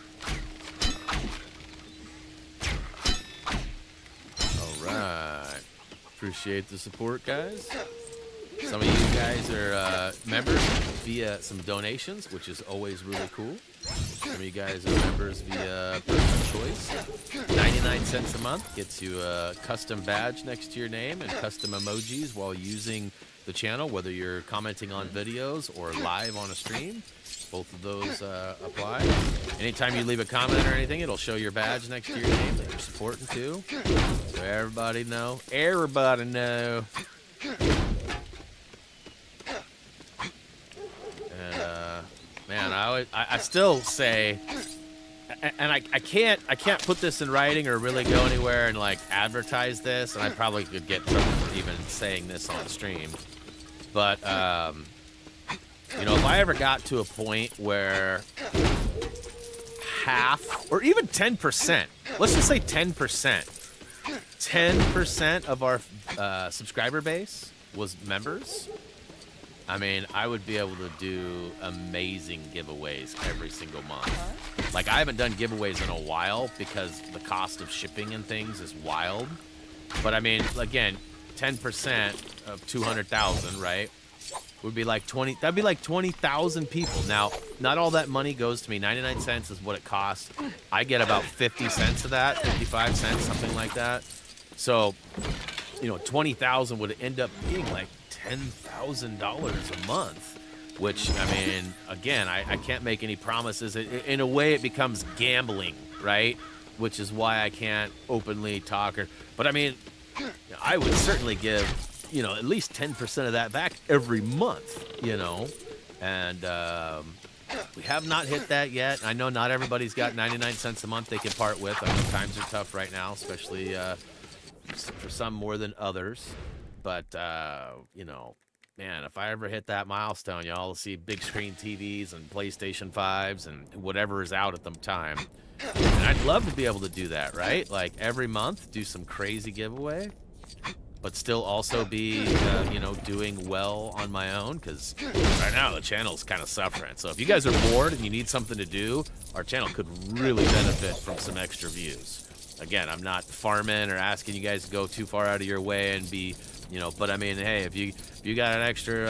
All right. Appreciate the support, guys. Some of you guys are members via some donations, which is always really cool. Some of you guys are members via personal choice. 99 cents a month gets you a custom badge next to your name and custom emojis while using the channel, whether you're commenting on videos or live on a stream. Both of those apply. Anytime you leave a comment or anything, it'll show your badge next to your name that you're supporting too. So everybody know. Everybody know. And man, I still say, and I can't put this in writing or really go anywhere and like advertise this, and I probably could get trouble for even saying this on stream. But you know, if I ever got to a point where half or even 10%, let's just say 10% of our subscriber base was members, I mean, I would be able to do amazing giveaways every single month. Like, I haven't done giveaways in a while because the cost of shipping and things is wild. But I mean, again, 10% of 200,000, right? Would be like 20. That'd be like 20,000 people. Now, not all that money goes to me. 99 cents is what it costs. I get about 50 cents of that, 55 cents, something like that. So, you know, 20,000 would end up being like $10,000 a month, which, I mean, again, I can't make any promises. In a way, it becomes gambling, right? Which is why I can't openly talk. But I mean, I would certainly give, you know, at least 10% of that back every month, you know, and we have not hit that yet. I know not everybody's got 99 cents a month they can part with. I know times are tough right now, especially for some more than others. But, you know, man, if I ever hit that milestone, y'all will see big screen TVs and PlayStation 5s and whatever is out at the time. And I'd love to be able to do that, right? Like every month, do some crazy giveaway, but still also be, you know, doing well on my own, because right now the channel's kind of suffering. So if you guys are bored and you need something to do, our channel could really benefit from some extra views. Again, I'm not farming or asking you guys to go too far out of your way and be, you know, but I mean, hey, if you got an extra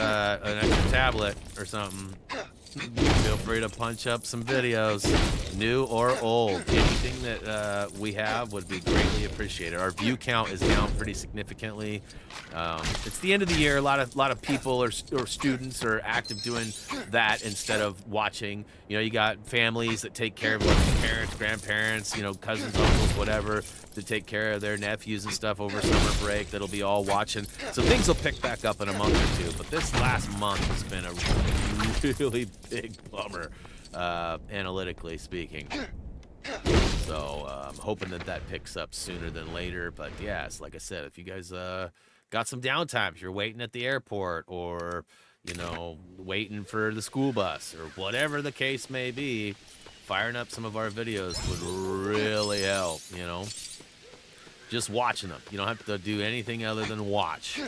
tablet or something, feel free to punch up some videos, new or old. Anything that we have would be greatly appreciated. Our view count is down pretty significantly. It's the end of the year. A lot of people or students are active doing that instead of watching. You know, you got families that take care of like parents, grandparents, you know, cousins, uncles, whatever, to take care of their nephews and stuff over summer break. That'll be all watching. So things will pick back up in a month or two. But this last month has been a really big bummer, analytically speaking. So I'm hoping that picks up sooner than later. But yeah, it's like I said, if you guys got some downtime, if you're waiting at the airport or, you know, waiting for the school bus or whatever the case may be, firing up some of our videos would really help, you know. Just watching them. You don't have to do anything other than watch.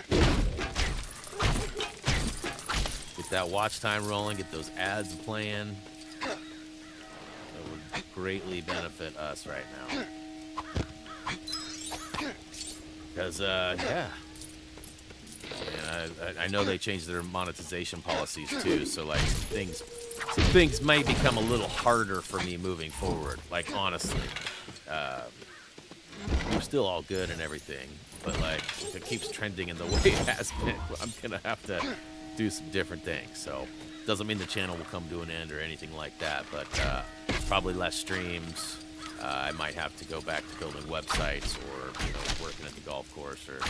Get that watch time rolling, get those ads playing. That would greatly benefit us right now. Because, yeah. I know they changed their monetization policies too, so like things might become a little harder for me moving forward. Like honestly, we're still all good and everything, but like if it keeps trending in the way it has been, I'm gonna have to do some different things. So doesn't mean the channel will come to an end or anything like that, but probably less streams. I might have to go back to building websites or, you know, working at the golf course or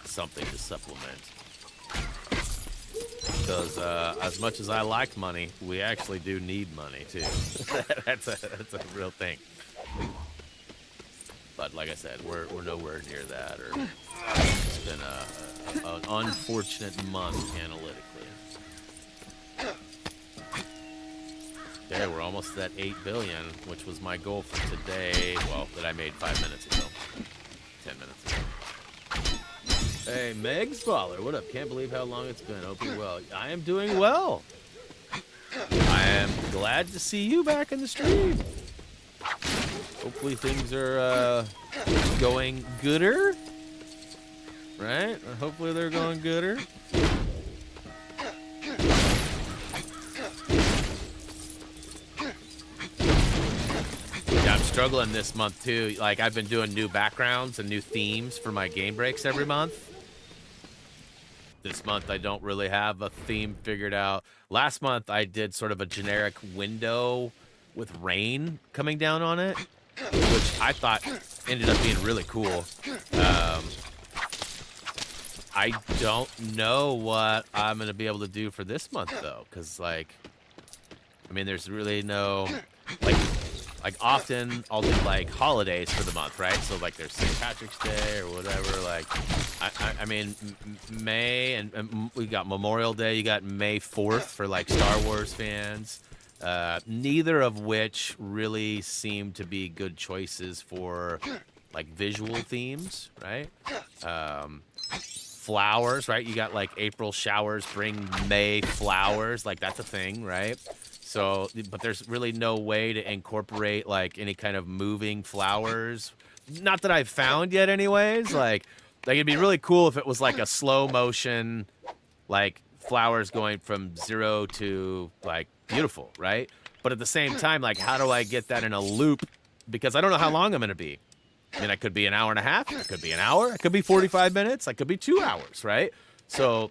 something to supplement. Because as much as I like money, we actually do need money too. that's a real thing. But like I said, we're nowhere near that. Or it's been an unfortunate month analytically. Okay, we're almost at 8 billion, which was my goal for today. Well, that I made 5 minutes ago. 10 minutes ago. Hey, Meg's Baller, what up? Can't believe how long it's been. Hope you're well. I am doing well. I am glad to see you back in the stream. Hopefully things are going gooder. Right? Hopefully they're going gooder. Yeah, I'm struggling this month too. Like, I've been doing new backgrounds and new themes for my game breaks every month. This month I don't really have a theme figured out. Last month I did sort of a generic window with rain coming down on it, which I thought ended up being really cool. I don't know what I'm going to be able to do for this month, though, because, like, I mean, there's really no, like often I'll do, like, holidays for the month, right? So, like, there's St. Patrick's Day or whatever. Like, I mean, May, and we got Memorial Day. You got May 4th for, like, Star Wars fans. Neither of which really seem to be good choices for, like, visual themes, right? Flowers, right? You got like April showers bring May flowers, like that's a thing, right? So, but there's really no way to incorporate like any kind of moving flowers. Not that I've found yet anyways. Like it'd be really cool if it was like a slow motion, like flowers going from 0 to like beautiful, right? But at the same time, like how do I get that in a loop? Because I don't know how long I'm going to be. I mean, I could be an hour and a half, it could be an hour, it could be 45 minutes, it could be 2 hours, right? So,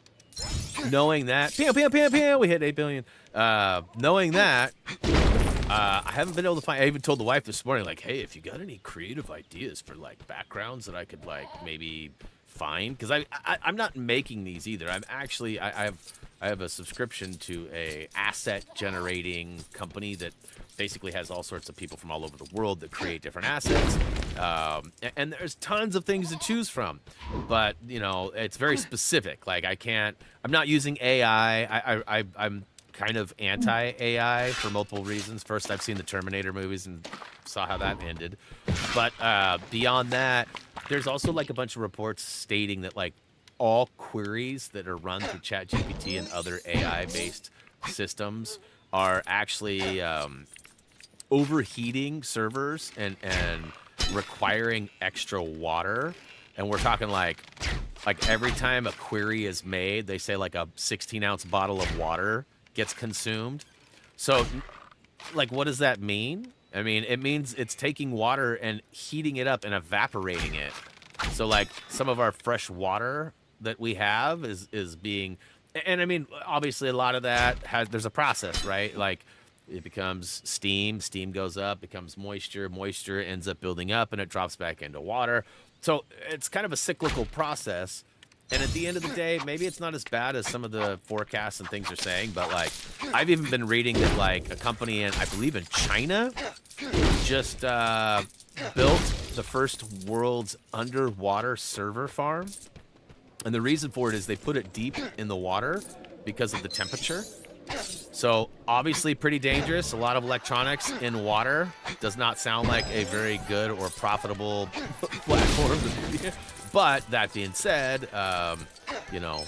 knowing that, we hit 8 billion. Knowing that, I haven't been able to find, I even told the wife this morning, like, hey, if you got any creative ideas for, like, backgrounds that I could, like, maybe find, because I'm not making these either. I'm actually, I have a subscription to a asset generating company that basically has all sorts of people from all over the world that create different assets. And there's tons of things to choose from, but you know, it's very specific. Like I'm not using AI. I'm kind of anti-AI for multiple reasons. First, I've seen the Terminator movies and saw how that ended. But beyond that, there's also like a bunch of reports stating that like all queries that are run through ChatGPT and other AI-based systems are actually overheating servers and requiring extra water. And we're talking like every time a query is made, they say like a 16-ounce bottle of water gets consumed. So like, what does that mean? I mean, it means it's taking water and heating it up and evaporating it. So like some of our fresh water that we have is being, and I mean, obviously a lot of that there's a process, right? Like it becomes steam goes up, becomes moisture ends up building up, and it drops back into water. So it's kind of a cyclical process. And at the end of the day, maybe it's not as bad as some of the forecasts and things are saying, but like I've even been reading that like a company in, I believe in China, just built the first world's underwater server farm. And the reason for it is they put it deep in the water because of the temperature. So obviously pretty dangerous. A lot of electronics in water does not sound like a very good or profitable platform. But that being said, you know,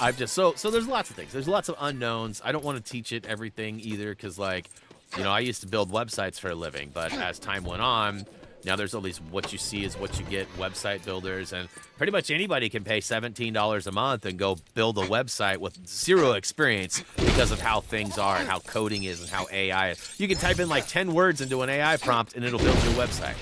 I've just, so there's lots of things. There's lots of unknowns. I don't want to teach it everything either because like, you know, I used to build websites for a living, but as time went on, now there's all these what you see is what you get website builders, and pretty much anybody can pay $17 a month and go build a website with zero experience because of how things are and how coding is and how AI is. You can type in like 10 words into an AI prompt and it'll build you a website.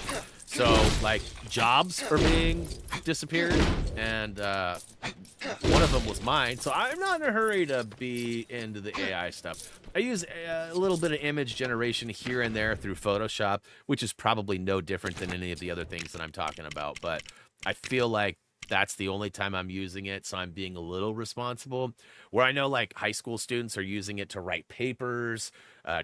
So like jobs are being disappeared, and one of them was mine. So I'm not in a hurry to be into the AI stuff. I use a little bit of image generation here and there through Photoshop, which is probably no different than any of the other things that I'm talking about. But I feel like that's the only time I'm using it, so I'm being a little responsible. Where I know like high school students are using it to write papers,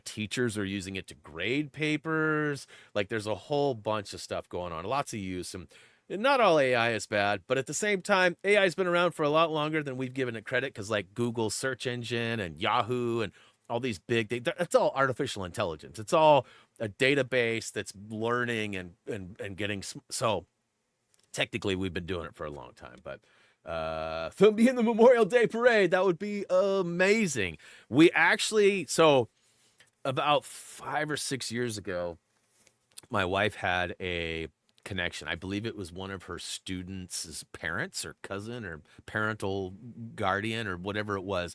teachers are using it to grade papers. Like there's a whole bunch of stuff going on, lots of use. And not all AI is bad, but at the same time, AI has been around for a lot longer than we've given it credit, because like Google search engine and Yahoo and all these big, it's all artificial intelligence. It's all a database that's learning and getting, so technically we've been doing it for a long time, but Thumby in the Memorial Day Parade, that would be amazing. We actually, so about 5 or 6 years ago, my wife had a connection. I believe it was one of her students' parents or cousin or parental guardian or whatever it was,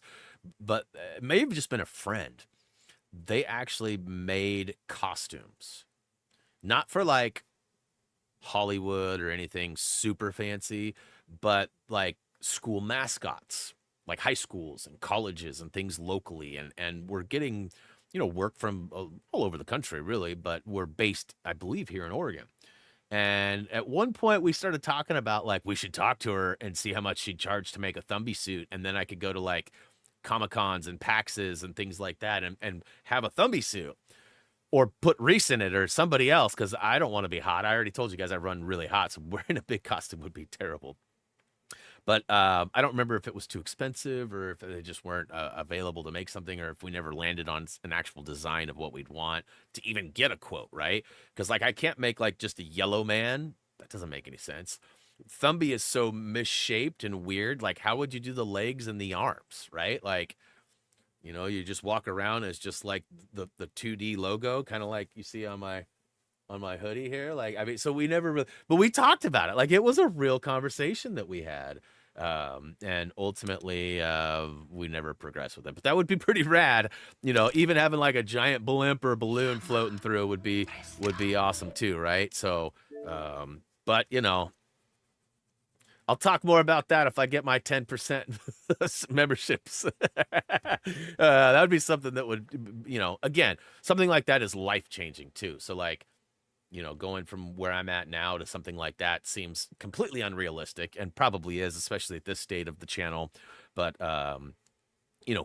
but it may have just been a friend. They actually made costumes, not for like Hollywood or anything super fancy, but like school mascots, like high schools and colleges and things locally. And we're getting, work from all over the country, really, but we're based, I believe, here in Oregon. And at one point we started talking about like, we should talk to her and see how much she'd charge to make a Thumby suit. And then I could go to like Comic-Cons and PAXs and things like that and have a Thumby suit. Or put Reese in it or somebody else, because I don't want to be hot. I already told you guys I run really hot, so wearing a big costume would be terrible. But I don't remember if it was too expensive or if they just weren't available to make something, or if we never landed on an actual design of what we'd want to even get a quote, right? Because like I can't make like just a yellow man. That doesn't make any sense. Thumby is so misshaped and weird. Like how would you do the legs and the arms, right? Like, you just walk around as just like the 2D logo, kind of like you see on my hoodie here. Like, I mean, so we never really, but we talked about it. Like it was a real conversation that we had. And ultimately, we never progressed with it, but that would be pretty rad. Even having like a giant blimp or balloon floating through would be awesome too. Right. So, but I'll talk more about that if I get my 10% memberships. That would be something that would, again, something like that is life-changing too. So like, going from where I'm at now to something like that seems completely unrealistic, and probably is, especially at this state of the channel. But,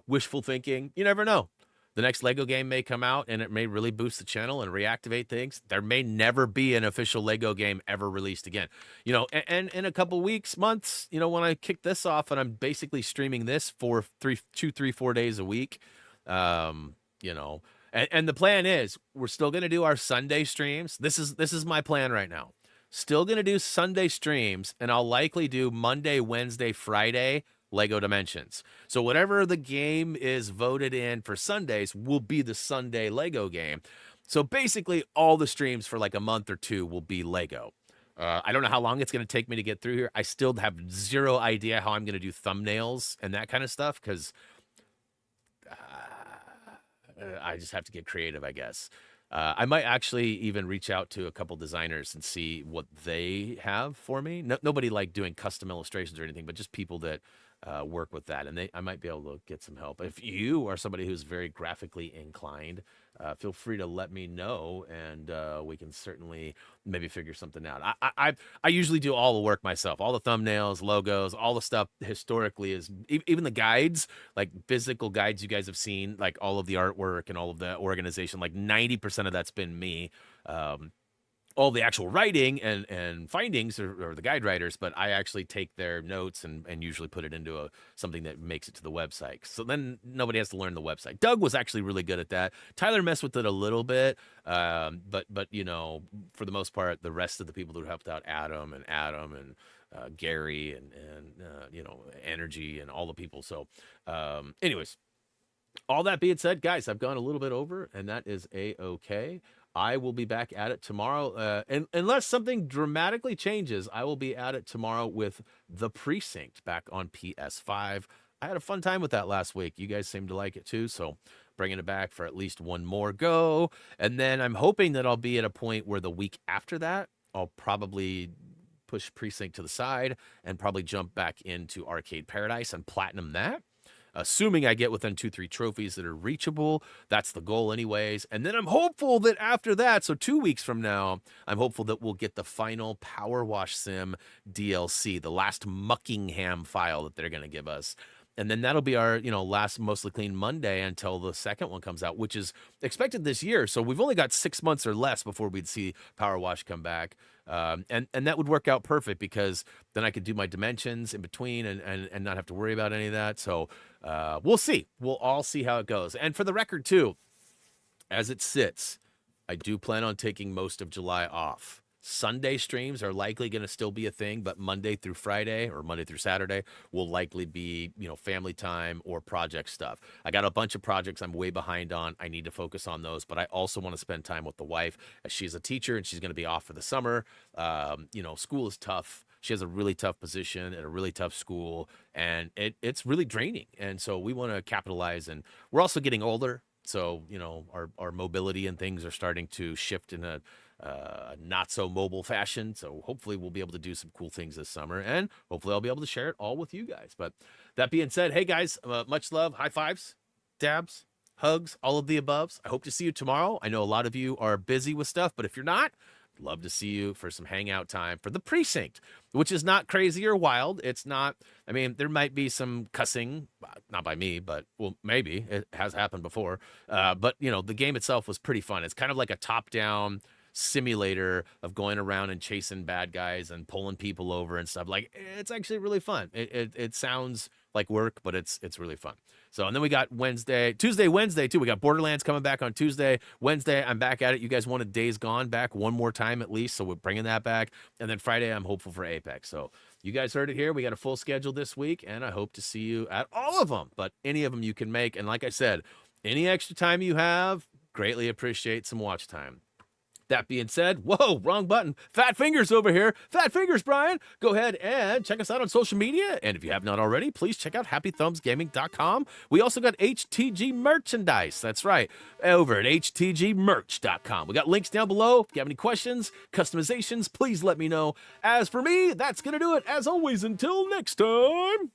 wishful thinking, you never know. The next Lego game may come out and it may really boost the channel and reactivate things. There may never be an official Lego game ever released again. And in a couple weeks, months, when I kick this off and I'm basically streaming this for 2, 3, 4 days a week, and the plan is we're still going to do our Sunday streams. This is my plan right now. Still going to do Sunday streams, and I'll likely do Monday, Wednesday, Friday Lego Dimensions. So whatever the game is voted in for Sundays will be the Sunday Lego game. So basically all the streams for like a month or two will be Lego. I don't know how long it's going to take me to get through here. I still have zero idea how I'm going to do thumbnails and that kind of stuff, because I just have to get creative, I guess. I might actually even reach out to a couple designers and see what they have for me. Nobody like doing custom illustrations or anything, but just people that work with that, and I might be able to get some help. If you are somebody who's very graphically inclined, feel free to let me know, and we can certainly maybe figure something out. I usually do all the work myself, all the thumbnails, logos, all the stuff historically is even the guides, like physical guides you guys have seen, like all of the artwork and all of the organization, like 90% of that's been me. All the actual writing and findings are the guide writers, but I actually take their notes and usually put it into something that makes it to the website. So then nobody has to learn the website. Doug was actually really good at that. Tyler messed with it a little bit, but for the most part, the rest of the people who helped out, Adam and Gary and Energy and all the people. So anyways, all that being said, guys, I've gone a little bit over, and that is A-okay. I will be back at it tomorrow. And unless something dramatically changes, I will be at it tomorrow with The Precinct back on PS5. I had a fun time with that last week. You guys seem to like it too, so bringing it back for at least one more go. And then I'm hoping that I'll be at a point where the week after that, I'll probably push Precinct to the side and probably jump back into Arcade Paradise and platinum that. Assuming I get within 2-3 trophies that are reachable. That's the goal anyways. And then I'm hopeful that after that, so 2 weeks from now, I'm hopeful that we'll get the final Power Wash Sim DLC, the last Muckingham file that they're going to give us. And then that'll be our, last Mostly Clean Monday until the second one comes out, which is expected this year. So we've only got 6 months or less before we'd see Power Wash come back. And that would work out perfect because then I could do my dimensions in between and not have to worry about any of that. So we'll see. We'll all see how it goes. And for the record, too, as it sits, I do plan on taking most of July off. Sunday streams are likely going to still be a thing, but Monday through Friday or Monday through Saturday will likely be, family time or project stuff. I got a bunch of projects I'm way behind on. I need to focus on those, but I also want to spend time with the wife as she's a teacher and she's going to be off for the summer. School is tough. She has a really tough position at a really tough school, and it's really draining. And so we want to capitalize, and we're also getting older. So, our mobility and things are starting to shift in a not so mobile fashion. So hopefully we'll be able to do some cool things this summer, and hopefully I'll be able to share it all with you guys. But that being said, hey guys, much love, high fives, dabs, hugs, all of the aboves. I hope to see you tomorrow. I know a lot of you are busy with stuff, but if you're not, I'd love to see you for some hangout time for the precinct, which is not crazy or wild. It's not, there might be some cussing, not by me, but well, maybe it has happened before. But the game itself was pretty fun. It's kind of like a top-down simulator of going around and chasing bad guys and pulling people over and stuff. Like, it's actually really fun. It sounds like work, but it's really fun. So, and then we got Tuesday, Wednesday too. We got Borderlands coming back on Tuesday. Wednesday, I'm back at it. You guys wanted Days Gone back one more time at least, so we're bringing that back. And then Friday, I'm hopeful for Apex. So you guys heard it here. We got a full schedule this week, and I hope to see you at all of them, but any of them you can make. And like I said, any extra time you have, greatly appreciate some watch time. That being said, whoa, wrong button. Fat fingers over here. Fat fingers, Brian. Go ahead and check us out on social media. And if you have not already, please check out HappyThumbsGaming.com. We also got HTG merchandise. That's right, over at HTGmerch.com. We got links down below. If you have any questions, customizations, please let me know. As for me, that's going to do it. As always, until next time.